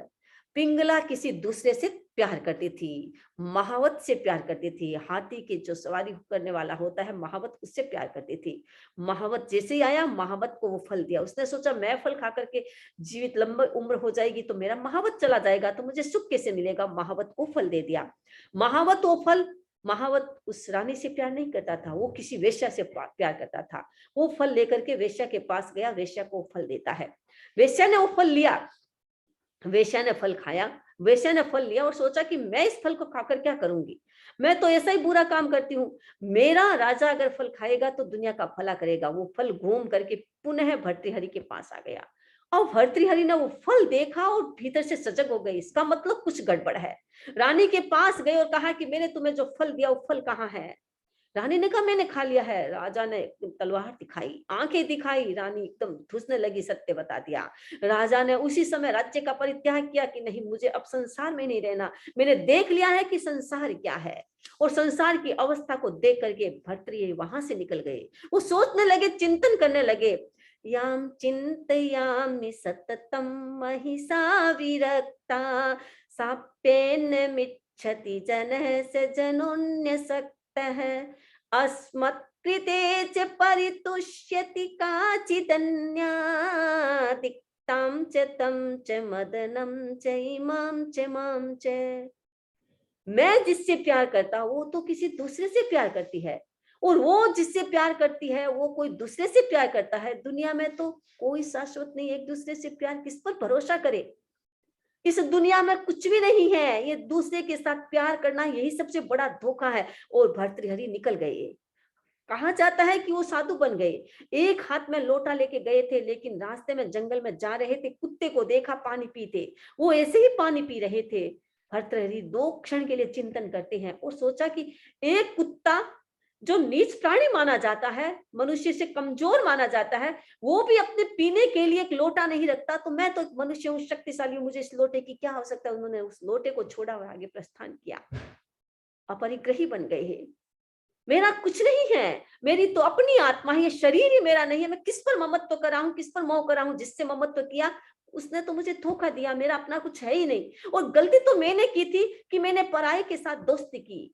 पिंगला किसी दूसरे से प्यार करती थी, महावत से प्यार करती थी। हाथी के जो सवारी करने वाला होता है महावत, उससे प्यार करती थी। महावत जैसे ही आया, महावत को वो फल दिया। उसने सोचा मैं फल खा करके जीवित लंबी उम्र हो जाएगी तो मेरा महावत चला जाएगा, तो मुझे सुख कैसे मिलेगा। महावत को फल दे दिया। महावत वो फल, महावत उस रानी से प्यार नहीं करता था, वो किसी वेश्या से प्यार करता था। वो फल लेकर के वेश्या के पास गया, वेश्या को फल देता है। वेश्या ने वो फल लिया, वेश्या ने फल खाया, वेश्या ने फल लिया और सोचा कि मैं इस फल को खाकर क्या करूंगी, मैं तो ऐसा ही बुरा काम करती हूँ। मेरा राजा अगर फल खाएगा तो दुनिया का भला करेगा। वो फल घूम करके पुनः भर्तृहरि के पास आ गया और भर्तृहरि ने वो फल देखा और भीतर से सजग हो गई, इसका मतलब कुछ गड़बड़ है। रानी के पास गए और कहा कि मैंने तुम्हें जो फल दिया वो फल कहाँ है। रानी ने कहा मैंने खा लिया है। राजा ने तलवार दिखाई, आंखें दिखाई, रानी एकदम धुसने लगी, सत्य बता दिया। राजा ने उसी समय राज्य का परित्याग किया कि नहीं, मुझे अब संसार में नहीं रहना, मैंने देख लिया है कि संसार क्या है। और संसार की अवस्था को देख करके भर्तृहरि वहां से निकल गए। वो सोचने लगे, चिंतन करने लगे। याम चिंतयामि सततम महिषा विरक्ता साप्येन मिच्छति जनः स जनोन्य सक्तः अस्मत्कृते च परितुष्यति काचिदन्या दिक्तां च तं च मदनं च इमां च मां च। मैं जिससे प्यार करता हूं वो तो किसी दूसरे से प्यार करती है, और वो जिससे प्यार करती है वो कोई दूसरे से प्यार करता है। दुनिया में तो कोई शाश्वत नहीं, एक दूसरे से प्यार किस पर भरोसा करे। इस दुनिया में कुछ भी नहीं है, ये दूसरे के साथ प्यार करना यही सबसे बड़ा धोखा है। और भर्तृहरि निकल गए। कहा जाता है कि वो साधु बन गए। एक हाथ में लोटा लेके गए थे, लेकिन रास्ते में जंगल में जा रहे थे, कुत्ते को देखा पानी पीते, वो ऐसे ही पानी पी रहे थे। भर्तृहरि 2 क्षण के लिए चिंतन करते हैं और सोचा कि एक कुत्ता जो नीच प्राणी माना जाता है, मनुष्य से कमजोर माना जाता है, वो भी अपने पीने के लिए एक लोटा नहीं रखता, तो मैं तो एक मनुष्य हूँ, शक्तिशाली हूँ, मुझे इस लोटे की क्या आवश्यकता। उन्होंने उस लोटे को छोड़ा और आगे प्रस्थान किया। अपरिग्रही बन गए हैं। मेरा कुछ नहीं है, मेरी तो अपनी आत्मा है, ये शरीर ही मेरा नहीं है। मैं किस पर ममत्व कर रहा हूँ, किस पर मोह कर रहा हूँ। जिससे ममत्व किया उसने तो मुझे धोखा दिया, मेरा अपना कुछ है ही नहीं। और गलती तो मैंने की थी कि मैंने पराये के साथ दोस्ती की।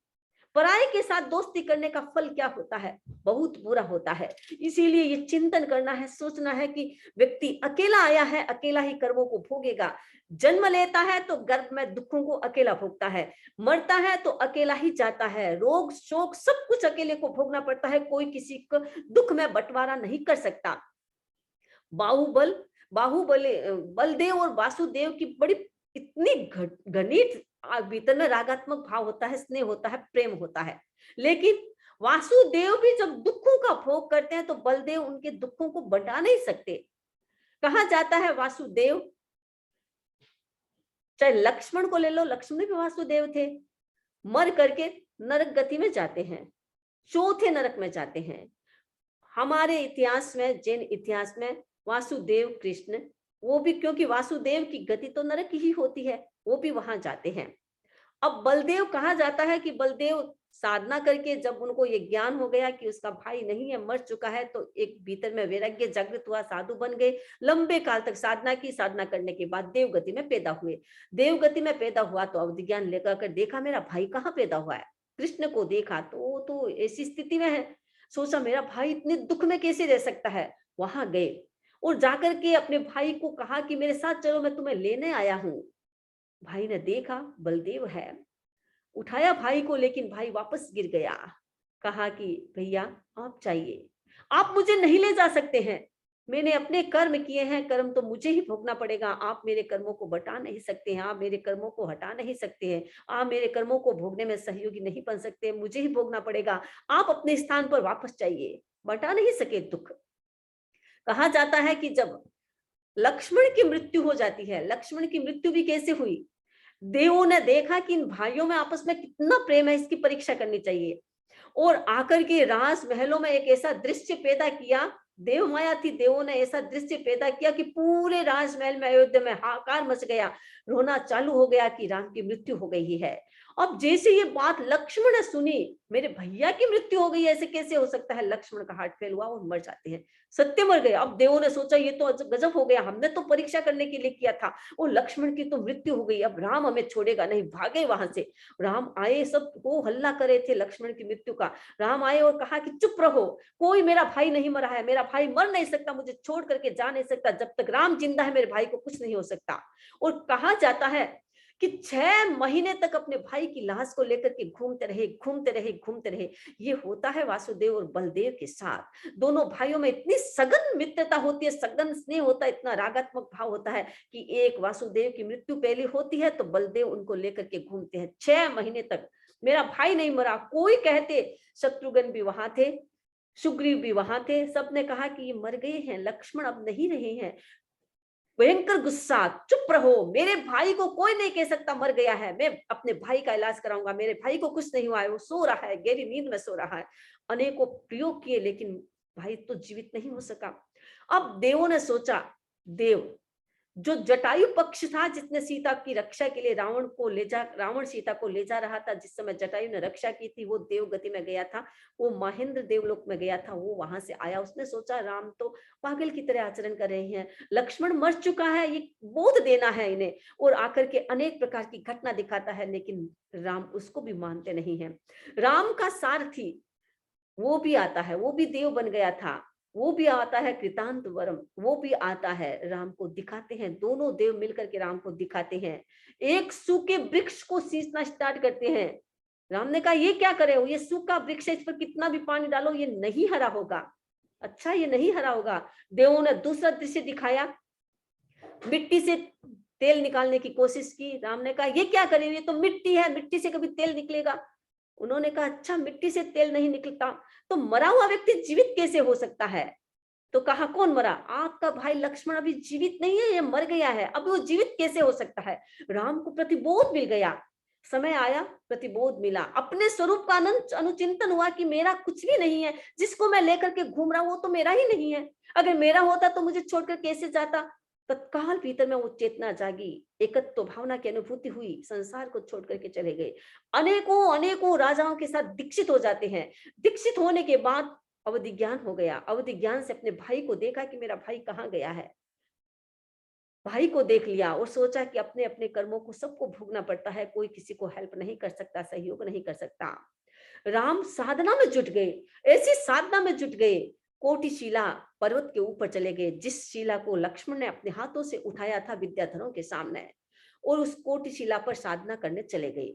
पराये के साथ दोस्ती करने का फल क्या होता है, बहुत बुरा होता है। इसीलिए ये चिंतन करना है, सोचना है कि व्यक्ति अकेला आया है, अकेला ही कर्मों को भोगेगा। जन्म लेता है तो गर्भ में दुखों को अकेला भोगता है, मरता है तो अकेला ही जाता है। रोग शोक सब कुछ अकेले को भोगना पड़ता है, कोई किसी को दुख में बंटवारा नहीं कर सकता। बाहुबल बाहुबली बलदेव और वासुदेव की बड़ी इतनी घनीट भीतर में रागात्मक भाव होता है, स्नेह होता है, प्रेम होता है। लेकिन वासुदेव भी जब दुखों का भोग करते हैं तो बलदेव उनके दुखों को बंटा नहीं सकते। कहा जाता है वासुदेव, चाहे लक्ष्मण को ले लो, लक्ष्मण भी वासुदेव थे, मर करके नरक गति में जाते हैं, चौथे नरक में जाते हैं। हमारे इतिहास में, जैन इतिहास में वासुदेव कृष्ण, वो भी क्योंकि वासुदेव की गति तो नरक ही होती है, वो भी वहां जाते हैं। अब बलदेव, कहा जाता है कि बलदेव साधना करके जब उनको ये ज्ञान हो गया कि उसका भाई नहीं है, मर चुका है, तो एक भीतर में वैराग्य जागृत हुआ, साधु बन गए। लंबे काल तक साधना की, साधना करने के बाद देव गति में पैदा हुए। देव गति में पैदा हुआ तो अवधि ज्ञान लेकर कर देखा मेरा भाई कहाँ पैदा हुआ है। कृष्ण को देखा तो वो तो ऐसी स्थिति में है, सोचा मेरा भाई इतने दुख में कैसे रह सकता है। वहां गए और जाकर के अपने भाई को कहा कि मेरे साथ चलो, मैं तुम्हें लेने आया हूं। भाई ने देखा बलदेव है, उठाया भाई को, लेकिन भाई वापस गिर गया। कहा कि भैया आप चाहिए, आप मुझे नहीं ले जा सकते हैं, मैंने अपने कर्म किए हैं, कर्म तो मुझे ही भोगना पड़ेगा। आप मेरे कर्मों को बटा नहीं सकते हैं, आप मेरे कर्मों को हटा नहीं सकते हैं, आप मेरे कर्मों को भोगने में सहयोगी नहीं बन सकते, मुझे ही भोगना पड़ेगा। आप अपने स्थान पर वापस जाइए, बटा नहीं सके दुख। कहा जाता है कि जब लक्ष्मण की मृत्यु हो जाती है, लक्ष्मण की मृत्यु भी कैसे हुई, देवों ने देखा कि इन भाइयों में आपस में कितना प्रेम है, इसकी परीक्षा करनी चाहिए। और आकर के राजमहलों में एक ऐसा दृश्य पैदा किया, देव माया थी, देवों ने ऐसा दृश्य पैदा किया कि पूरे राजमहल में, अयोध्या में हाहाकार मच गया, रोना चालू हो गया कि राम की मृत्यु हो गई है। अब जैसे ये बात लक्ष्मण ने सुनी, मेरे भैया की मृत्यु हो गई, ऐसे कैसे हो सकता है? लक्ष्मण का हार्ट फेल हुआ और मर जाते हैं, सत्य मर गए। अब देवों ने सोचा ये तो गजब हो गया, हमने तो परीक्षा करने के लिए किया था, और लक्ष्मण की तो मृत्यु हो गई, अब राम हमें छोड़ेगा नहीं, भागे वहां से। राम आए, सब वो हल्ला करे थे लक्ष्मण की मृत्यु का। राम आए और कहा कि चुप रहो, कोई मेरा भाई नहीं मरा है, मेरा भाई मर नहीं सकता, मुझे छोड़ करके जा नहीं सकता, जब तक राम जिंदा है मेरे भाई को कुछ नहीं हो सकता। और कहा जाता है कि 6 महीने तक अपने भाई की लाश को लेकर के घूमते रहे, घूमते रहे, घूमते रहे। ये होता है वासुदेव और बलदेव के साथ। दोनों भाइयों में इतनी सघन मित्रता होती है, सघन स्नेह होता है, इतना रागात्मक भाव होता है कि एक वासुदेव की मृत्यु पहली होती है तो बलदेव उनको लेकर के घूमते हैं 6 महीने तक। मेरा भाई नहीं मरा, कोई कहते, शत्रुघ्न भी वहां थे, सुग्रीव भी वहां थे, सबने कहा कि ये मर गए हैं, लक्ष्मण अब नहीं रहे हैं। भयंकर गुस्सा, चुप रहो, मेरे भाई को कोई नहीं कह सकता मर गया है, मैं अपने भाई का इलाज कराऊंगा, मेरे भाई को कुछ नहीं हुआ है, वो सो रहा है, गहरी नींद में सो रहा है। अनेकों प्रयोग किए लेकिन भाई तो जीवित नहीं हो सका। अब देवों ने सोचा, देव जो जटायु पक्ष था, जिसने सीता की रक्षा के लिए रावण सीता को ले जा रहा था, जिस समय जटायु ने रक्षा की थी, वो देवगति में गया था, वो महेंद्र देवलोक में गया था, वो वहां से आया। उसने सोचा राम तो पागल की तरह आचरण कर रहे हैं, लक्ष्मण मर चुका है, ये बोध देना है इन्हें। और आकर के अनेक प्रकार की घटना दिखाता है, लेकिन राम उसको भी मानते नहीं है। राम का सारथी वो भी आता है, वो भी देव बन गया था, वो भी आता है कृतांत वरम, वो भी आता है, राम को दिखाते हैं, दोनों देव मिलकर के राम को दिखाते हैं। एक सूखे वृक्ष को सींचना स्टार्ट करते हैं। राम ने कहा ये क्या करे हो, ये सूखा वृक्ष है, इस पर कितना भी पानी डालो ये नहीं हरा होगा, अच्छा ये नहीं हरा होगा। देवों ने दूसरा दृश्य दिखाया, मिट्टी से तेल निकालने की कोशिश की। राम ने कहा ये क्या करे, ये तो मिट्टी है, मिट्टी से कभी तेल निकलेगा? उन्होंने कहा अच्छा मिट्टी से तेल नहीं निकलता, तो मरा हुआ व्यक्ति जीवित कैसे हो सकता है? तो कहा कौन मरा? आपका भाई लक्ष्मण अभी जीवित नहीं है, ये मर गया है, अब वो जीवित कैसे हो सकता है? राम को प्रतिबोध मिल गया, समय आया, प्रतिबोध मिला, अपने स्वरूप का अनुचिंतन हुआ कि मेरा कुछ भी नहीं है, जिसको मैं लेकर के घूम रहा हूं वो तो मेरा ही नहीं है, अगर मेरा होता तो मुझे छोड़कर कैसे जाता? तत्काल भीतर में वो चेतना जागी, एकत्व भावना की अनुभूति हुई, संसार को छोड़ करके चले गए। अनेकों अनेकों राजाओं के साथ दीक्षित हो जाते हैं। दीक्षित होने के बाद अवधि ज्ञान हो गया, अवधि ज्ञान से अपने भाई को देखा कि मेरा भाई कहाँ गया है, भाई को देख लिया और सोचा कि अपने अपने कर्मों को सबको भोगना पड़ता है, कोई किसी को हेल्प नहीं कर सकता, सहयोग नहीं कर सकता। राम साधना में जुट गए, ऐसी साधना में जुट गए, कोटिशिला पर्वत के ऊपर चले गए, जिस शिला को लक्ष्मण ने अपने हाथों से उठाया था विद्याधरों के सामने, और उस कोटिशिला पर साधना करने चले गए।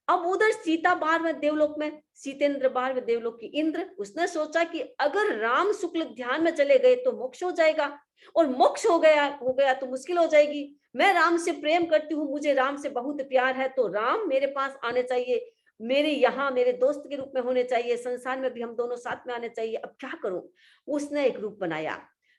अब उधर सीता बाहर में देवलोक में, सीतेंद्र बाहर में देवलोक की इंद्र, उसने सोचा कि अगर राम शुक्ल ध्यान में चले गए तो मोक्ष हो जाएगा, और मोक्ष हो गया तो मुश्किल हो जाएगी। मैं राम से प्रेम करती हूँ, मुझे राम से बहुत प्यार है, तो राम मेरे पास आने चाहिए, मेरे यहाँ मेरे दोस्त के रूप में होने चाहिए, संसार में भी हम दोनों साथ में आने चाहिए। अब क्या करूं? उसने एक रूप बनाया,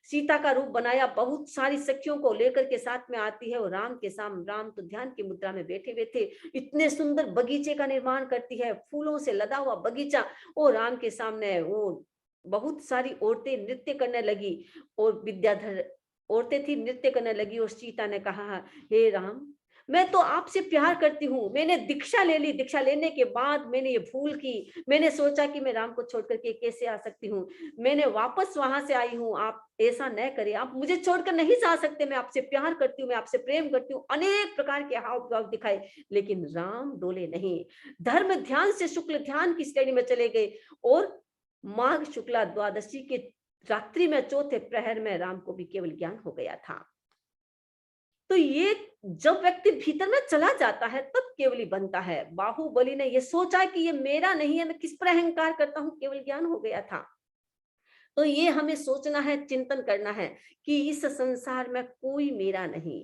सीता का रूप बनाया, बहुत सारी सखियों को लेकर के साथ में आती है, और राम के सामने, राम तो ध्यान की मुद्रा में बैठे बैठे इतने सुंदर बगीचे का निर्माण करती है, फूलों से लदा हुआ बगीचा, और राम के सामने वो बहुत सारी औरतें नृत्य करने लगी, और विद्याधर औरतें थी नृत्य करने लगी, और सीता ने कहा हे राम, मैं तो आपसे प्यार करती हूँ, मैंने दीक्षा ले ली, दीक्षा लेने के बाद मैंने ये भूल की, मैंने सोचा कि मैं राम को छोड़ करके कैसे आ सकती हूँ, मैंने वापस वहां से आई हूँ, आप ऐसा न करें, आप मुझे छोड़कर नहीं जा सकते, मैं आपसे प्यार करती हूँ, मैं आपसे प्रेम करती हूँ, अनेक प्रकार के हाव भाव दिखाए, लेकिन राम डोले नहीं, धर्म ध्यान से शुक्ल ध्यान की श्रेणी में चले गए, और माघ शुक्ला द्वादशी के रात्रि में चौथे प्रहर में राम को भी केवल ज्ञान हो गया था। तो ये जब व्यक्ति भीतर में चला जाता है तब केवली बनता है। बाहुबली ने ये सोचा कि ये मेरा नहीं है, मैं किस पर अहंकार करता हूं, केवल ज्ञान हो गया था। तो ये हमें सोचना है, चिंतन करना है कि इस संसार में कोई मेरा नहीं,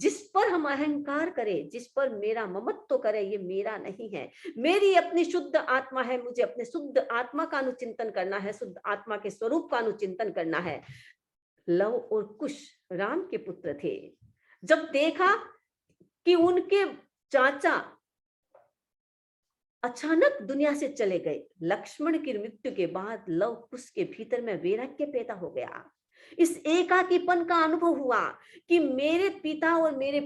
जिस पर हम अहंकार करें, जिस पर मेरा ममत्व करे, ये मेरा नहीं है, मेरी अपनी शुद्ध आत्मा है, मुझे अपने शुद्ध आत्मा का अनुचिंतन करना है, शुद्ध आत्मा के स्वरूप का अनुचिंतन करना है। लव और कुश राम के पुत्र थे, जब देखा कि उनके चाचा अचानक दुनिया से चले गए। लक्ष्मण की मृत्यु के बाद लव कुश के भीतर में वैराग्य पैदा हो गया। इस एकाकीपन का अनुभव हुआ कि मेरे पिता और मेरे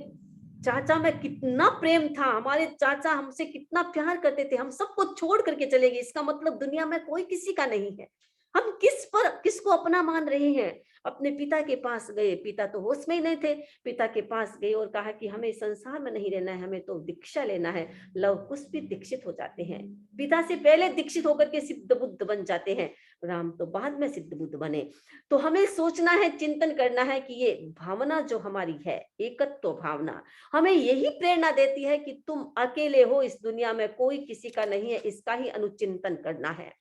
चाचा में कितना प्रेम था, हमारे चाचा हमसे कितना प्यार करते थे, हम सबको छोड़ करके चले गए। इसका मतलब दुनिया में कोई किसी का नहीं है। हम किसको अपना मान रहे हैं? अपने पिता के पास गए, पिता तो होश में ही नहीं थे। पिता के पास गए और कहा कि हमें संसार में नहीं रहना है, हमें तो दीक्षा लेना है। लव कुश भी दीक्षित हो जाते हैं, पिता से पहले दीक्षित होकर के सिद्ध बुद्ध बन जाते हैं। राम तो बाद में सिद्ध बुद्ध बने। तो हमें सोचना है, चिंतन करना है कि ये भावना जो हमारी है, एकत्व भावना, हमें यही प्रेरणा देती है कि तुम अकेले हो, इस दुनिया में कोई किसी का नहीं है। इसका ही अनुचिंतन करना है,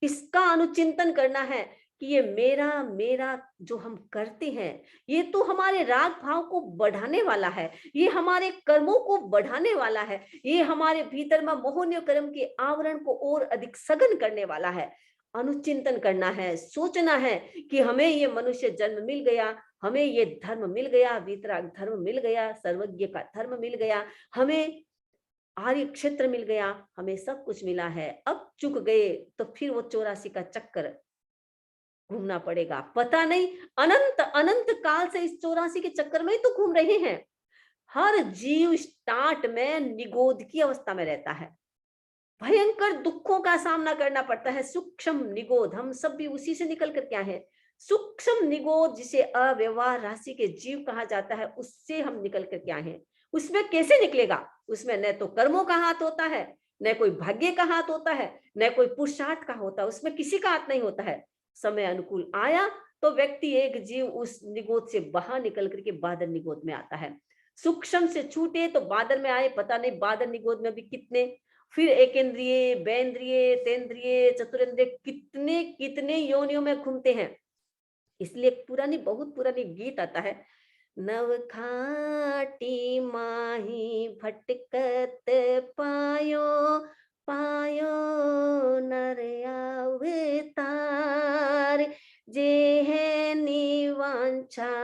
इसका अनुचिंतन करना है कि ये मेरा मेरा जो हम करते हैं, ये तो हमारे राग भाव को बढ़ाने वाला है, ये हमारे कर्मों को बढ़ाने वाला है, ये हमारे भीतर में मोहनीय कर्म के आवरण को और अधिक सघन करने वाला है। अनुचिंतन करना है, सोचना है कि हमें ये मनुष्य जन्म मिल गया, हमें ये धर्म मिल गया, वीतराग धर्म मिल गया, सर्वज्ञ का धर्म मिल गया, हमें आर्य क्षेत्र मिल गया, हमें सब कुछ मिला है। अब चुक गए तो फिर वो 84 का चक्कर घूमना पड़ेगा। पता नहीं अनंत अनंत काल से इस 84 के चक्कर में ही तो घूम रहे हैं। हर जीव स्टार्ट में निगोद की अवस्था में रहता है, भयंकर दुखों का सामना करना पड़ता है। सूक्ष्म निगोद, हम सब भी उसी से निकल कर क्या है। सूक्ष्म निगोद जिसे अव्यवहार राशि के जीव कहा जाता है, उससे हम निकल कर क्या है। उसमें कैसे निकलेगा? उसमें न तो कर्मों का हाथ होता है, न कोई भाग्य का हाथ होता है, न कोई पुरुषार्थ का होता है, उसमें किसी का हाथ नहीं होता है। समय अनुकूल आया तो व्यक्ति, एक जीव उस निगोद से बाहर निकल करके बादल निगोद में आता है। सूक्ष्म से छूटे तो बादल में आए, पता नहीं बादल निगोद में भी कितने, फिर एकेंद्रिय, बेंद्रिय, तेंद्रिय, चतुरेंद्रिय, कितने कितने योनियों में घूमते हैं। इसलिए पुरानी, बहुत पुरानी गीत आता है, नव खाटी माही भटकत पायो, पायो नर अवतार, जे है निवांछा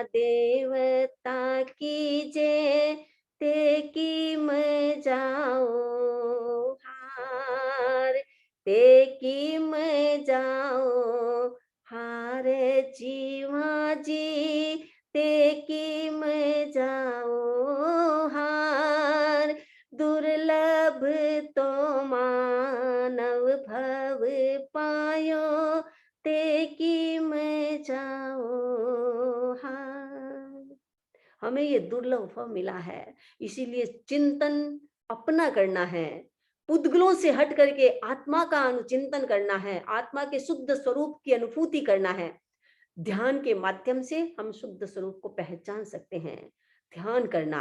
देवता की, जे ते की मैं जाओ हार, ते की मैं जाओ हार, जीवा जी ते की मैं जाओ हार, दुर्लभ तो मानव भव पायो, ते की मैं जाओ हार। हमें ये दुर्लभ फल मिला है, इसीलिए चिंतन अपना करना है, पुद्गलों से हट करके आत्मा का अनुचिंतन करना है, आत्मा के शुद्ध स्वरूप की अनुभूति करना है। ध्यान के माध्यम से हम शुद्ध स्वरूप को पहचान सकते हैं। ध्यान करना,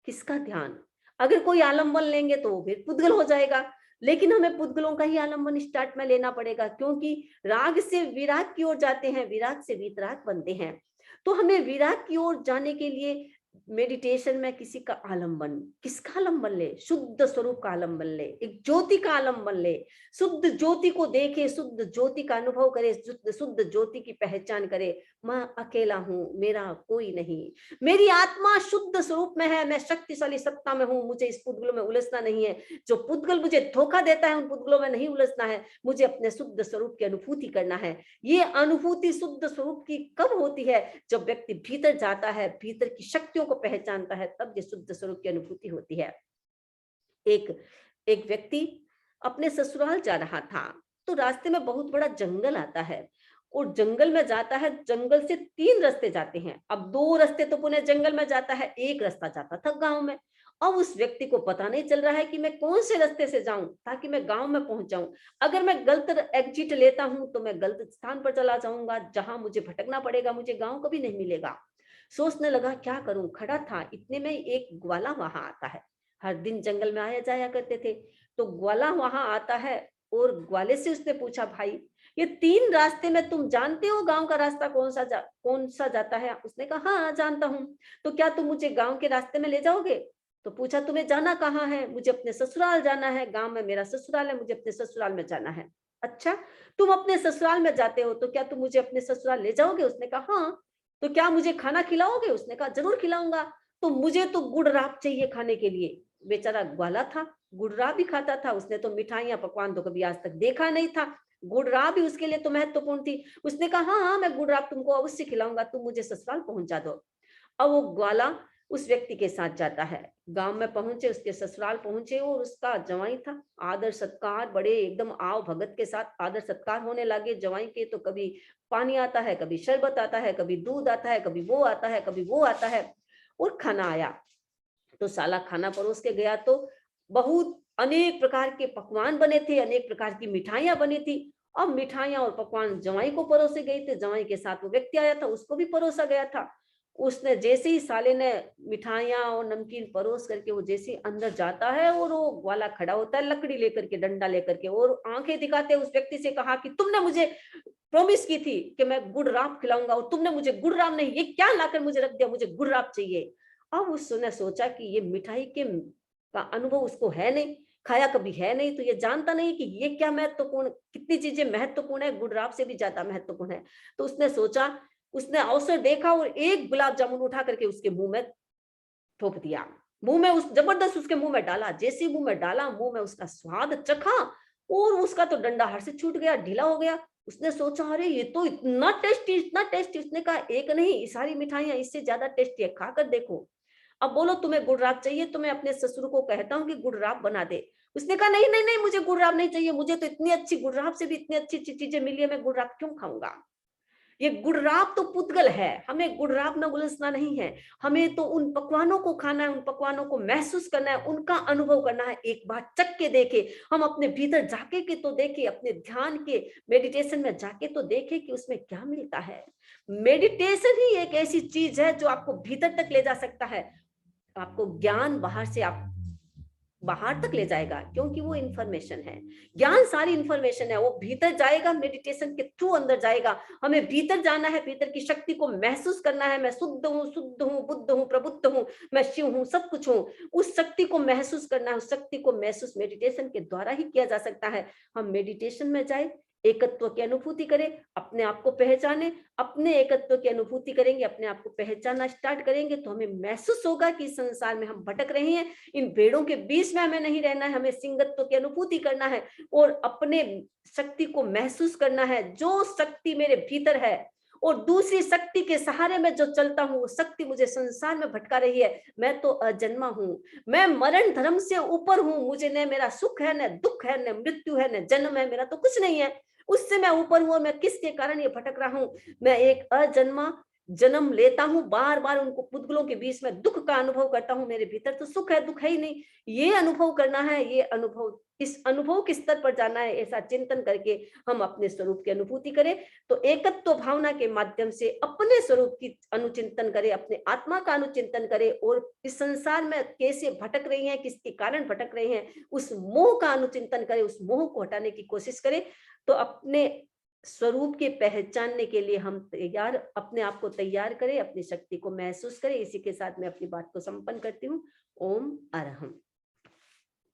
किसका ध्यान? अगर कोई आलम्बन लेंगे तो वो फिर पुद्गल हो जाएगा, लेकिन हमें पुद्गलों का ही आलम्बन स्टार्ट में लेना पड़ेगा, क्योंकि राग से विराग की ओर जाते हैं, विराग से वीतराग बनते हैं। तो हमें विराग की ओर जाने के लिए मेडिटेशन में किसी का आलंबन, किसका आलंबन ले? शुद्ध स्वरूप का आलंबन ले, एक ज्योति का आलंबन ले, शुद्ध ज्योति को देखे, शुद्ध ज्योति का अनुभव करे, शुद्ध ज्योति की पहचान करे। मैं अकेला हूं, मेरा कोई नहीं, मेरी आत्मा शुद्ध स्वरूप में है, मैं शक्तिशाली सत्ता में हूं, मुझे इस पुद्गलों में उलझना नहीं है। जो पुद्गल मुझे धोखा देता है, उन पुद्गलों में नहीं उलझना है, मुझे अपने शुद्ध स्वरूप की अनुभूति करना है। ये अनुभूति शुद्ध स्वरूप की कब होती है? जब व्यक्ति भीतर जाता है, भीतर की शक्तियों को पहचानता है, तब ये शुद्ध स्वरूप की अनुभूति होती है। एक एक व्यक्ति अपने ससुराल जा रहा था, तो रास्ते में बहुत बड़ा जंगल आता है और जंगल में जाता है, जंगल से 3 रास्ते जाते हैं। अब 2 रास्ते तो पुणे जंगल में जाता है, एक रास्ता जाता था गांव में। अब उस व्यक्ति को पता नहीं चल रहा है कि मैं कौन से रास्ते से जाऊं ताकि मैं गांव में पहुंच जाऊं। अगर मैं गलत एग्जिट लेता हूं तो मैं गलत स्थान पर चला जाऊंगा, जहां मुझे भटकना पड़ेगा, मुझे गांव कभी नहीं मिलेगा। सोचने लगा क्या करूं, खड़ा था, इतने में एक ग्वाला वहां आता है। हर दिन जंगल में आया जाया करते थे, तो ग्वाला वहां आता है और ग्वाले से उसने पूछा, भाई ये 3 रास्ते में तुम जानते हो गांव का रास्ता कौन सा जाता है? उसने कहा हाँ जानता हूँ। तो क्या तुम मुझे गांव के रास्ते में ले जाओगे? तो पूछा तुम्हें जाना कहाँ है? मुझे अपने ससुराल जाना है, गांव में मेरा ससुराल है, मुझे अपने ससुराल में जाना है। अच्छा, तुम अपने ससुराल में जाते हो तो क्या तुम मुझे अपने ससुराल ले जाओगे? उसने कहा हाँ। तो क्या मुझे खाना खिलाओगे? उसने कहा जरूर खिलाऊंगा। तो मुझे तो गुड़ राब चाहिए खाने के लिए। बेचारा ग्वाला था, गुड़ राब भी खाता था, उसने तो मिठाइयाँ पकवान तो कभी आज तक देखा नहीं था, गुड़ राब भी उसके लिए तो महत्वपूर्ण थी। उसने कहा हाँ हाँ मैं गुड़ राब तुमको अवश्य खिलाऊंगा, तुम मुझे ससुराल पहुंचा दो। अब वो ग्वाला उस व्यक्ति के साथ जाता है, गांव में पहुंचे, उसके ससुराल पहुंचे और उसका जवाई था। आदर सत्कार बड़े एकदम आव भगत के साथ आदर सत्कार होने लगे जवाई के। तो कभी पानी आता है, कभी शरबत आता है, कभी दूध आता है, कभी वो आता है, कभी वो आता है। और खाना आया तो साला खाना परोस के गया तो बहुत अनेक प्रकार के पकवान बने थे, अनेक प्रकार की मिठाइयां बनी थी। अब मिठाइयां और पकवान जवाई को परोसे गए थे, जवाई के साथ वो व्यक्ति आया था, उसको भी परोसा गया था। उसने जैसे ही साले ने मिठाइयां और नमकीन परोस करके वो जैसे ही अंदर जाता है और वो ग्वाला खड़ा होता है लकड़ी लेकर के, डंडा लेकर के, और आंखें दिखाते उस व्यक्ति से कहा कि तुमने मुझे प्रॉमिस की थी कि मैं गुड़ राब खिलाऊंगा और तुमने मुझे गुड़ राब नहीं, ये क्या लाकर मुझे रख दिया, मुझे गुड़ राब चाहिए। अब उसने सोचा कि ये मिठाई के का अनुभव उसको है नहीं, खाया कभी है नहीं, तो ये जानता नहीं कि ये क्या महत्वपूर्ण, कितनी चीजें महत्वपूर्ण है, गुड़ राब से भी ज्यादा महत्वपूर्ण है। तो उसने सोचा, उसने अवसर देखा और एक गुलाब जामुन उठा करके उसके मुंह में थोप दिया। मुंह में उस जबरदस्त उसके मुंह में डाला, जैसे मुंह में डाला, मुंह में उसका स्वाद चखा और उसका तो डंडा हाथ से छूट गया, ढीला हो गया। उसने सोचा अरे ये तो इतना टेस्टी, इतना टेस्टी। उसने कहा एक नहीं, ये सारी मिठाइयां इससे ज्यादा टेस्टी है, खाकर देखो। अब बोलो तुम्हें गुड़राब चाहिए तो मैं अपने ससुर को कहता हूँ कि गुड़राब बना दे। उसने कहा नहीं नहीं नहीं, मुझे गुड़राब नहीं चाहिए, मुझे तो इतनी अच्छी गुड़राब से भी इतनी अच्छी अच्छी चीजें मिली है, मैं गुड़राब क्यों खाऊंगा। ये गुड़राब तो पुद्गल है, हमें गुड़राब न गुलसना नहीं है। हमें तो उन पकवानों को खाना है, उन पकवानों को महसूस करना है, उनका अनुभव करना है, एक बार चख के देखे, हम अपने भीतर जाके के तो देखे, अपने ध्यान के मेडिटेशन में जाके तो देखे कि उसमें क्या मिलता है। मेडिटेशन ही एक ऐसी चीज है जो आपको भीतर तक ले जा सकता है। आपको ज्ञान बाहर से आप बाहर तक ले जाएगा, क्योंकि वो इंफॉर्मेशन है, ज्ञान सारी इंफॉर्मेशन है, वो भीतर जाएगा, मेडिटेशन के थ्रू अंदर जाएगा। हमें भीतर जाना है, भीतर की शक्ति को महसूस करना है। मैं शुद्ध हूँ, बुद्ध हूँ, प्रबुद्ध हूँ, मैं शिव हूँ, सब कुछ हूँ। उस शक्ति को महसूस करना है, उस शक्ति को महसूस मेडिटेशन के द्वारा ही किया जा सकता है। हम मेडिटेशन में जाए, एकत्व की अनुभूति करें, अपने आप को पहचाने, अपने एकत्व की अनुभूति करेंगे, अपने आप को पहचानना स्टार्ट करेंगे तो हमें महसूस होगा कि इस संसार में हम भटक रहे हैं, इन भेड़ों के बीच में हमें नहीं रहना है, हमें सिंगत्व की अनुभूति करना है और अपने शक्ति को महसूस करना है। जो शक्ति मेरे भीतर है और दूसरी शक्ति के सहारे में जो चलता हूँ, वो शक्ति मुझे संसार में भटका रही है। मैं तो अजन्मा हूँ, मैं मरण धर्म से ऊपर हूँ, मुझे न मेरा सुख है, न दुख है, न मृत्यु है, न जन्म है, मेरा तो कुछ नहीं है। उससे मैं ऊपर हूं और मैं किसके कारण ये भटक रहा हूं। मैं एक अजन्मा जन्म लेता हूं, बार बार उनको पुद्गलों के बीच में दुख का अनुभव करता हूं, मेरे भीतर तो सुख है, दुख है ही नहीं। ये अनुभव करना है, ये अनुभव, इस अनुभव के स्तर पर जाना है। ऐसा चिंतन करके हम अपने स्वरूप की अनुभूति करें, तो एकत्व भावना के माध्यम से अपने स्वरूप की अनुचिंतन करें, अपने आत्मा का अनुचिंतन करें और इस संसार में कैसे भटक रही हैं, किसके कारण भटक रहे हैं, उस मोह का अनुचिंतन करें, उस मोह को हटाने की कोशिश करें। तो अपने स्वरूप के पहचानने के लिए हम तैयार, अपने आप को तैयार करें, अपनी शक्ति को महसूस करें। इसी के साथ मैं अपनी बात को संपन्न करती हूँ। ओम अरहम।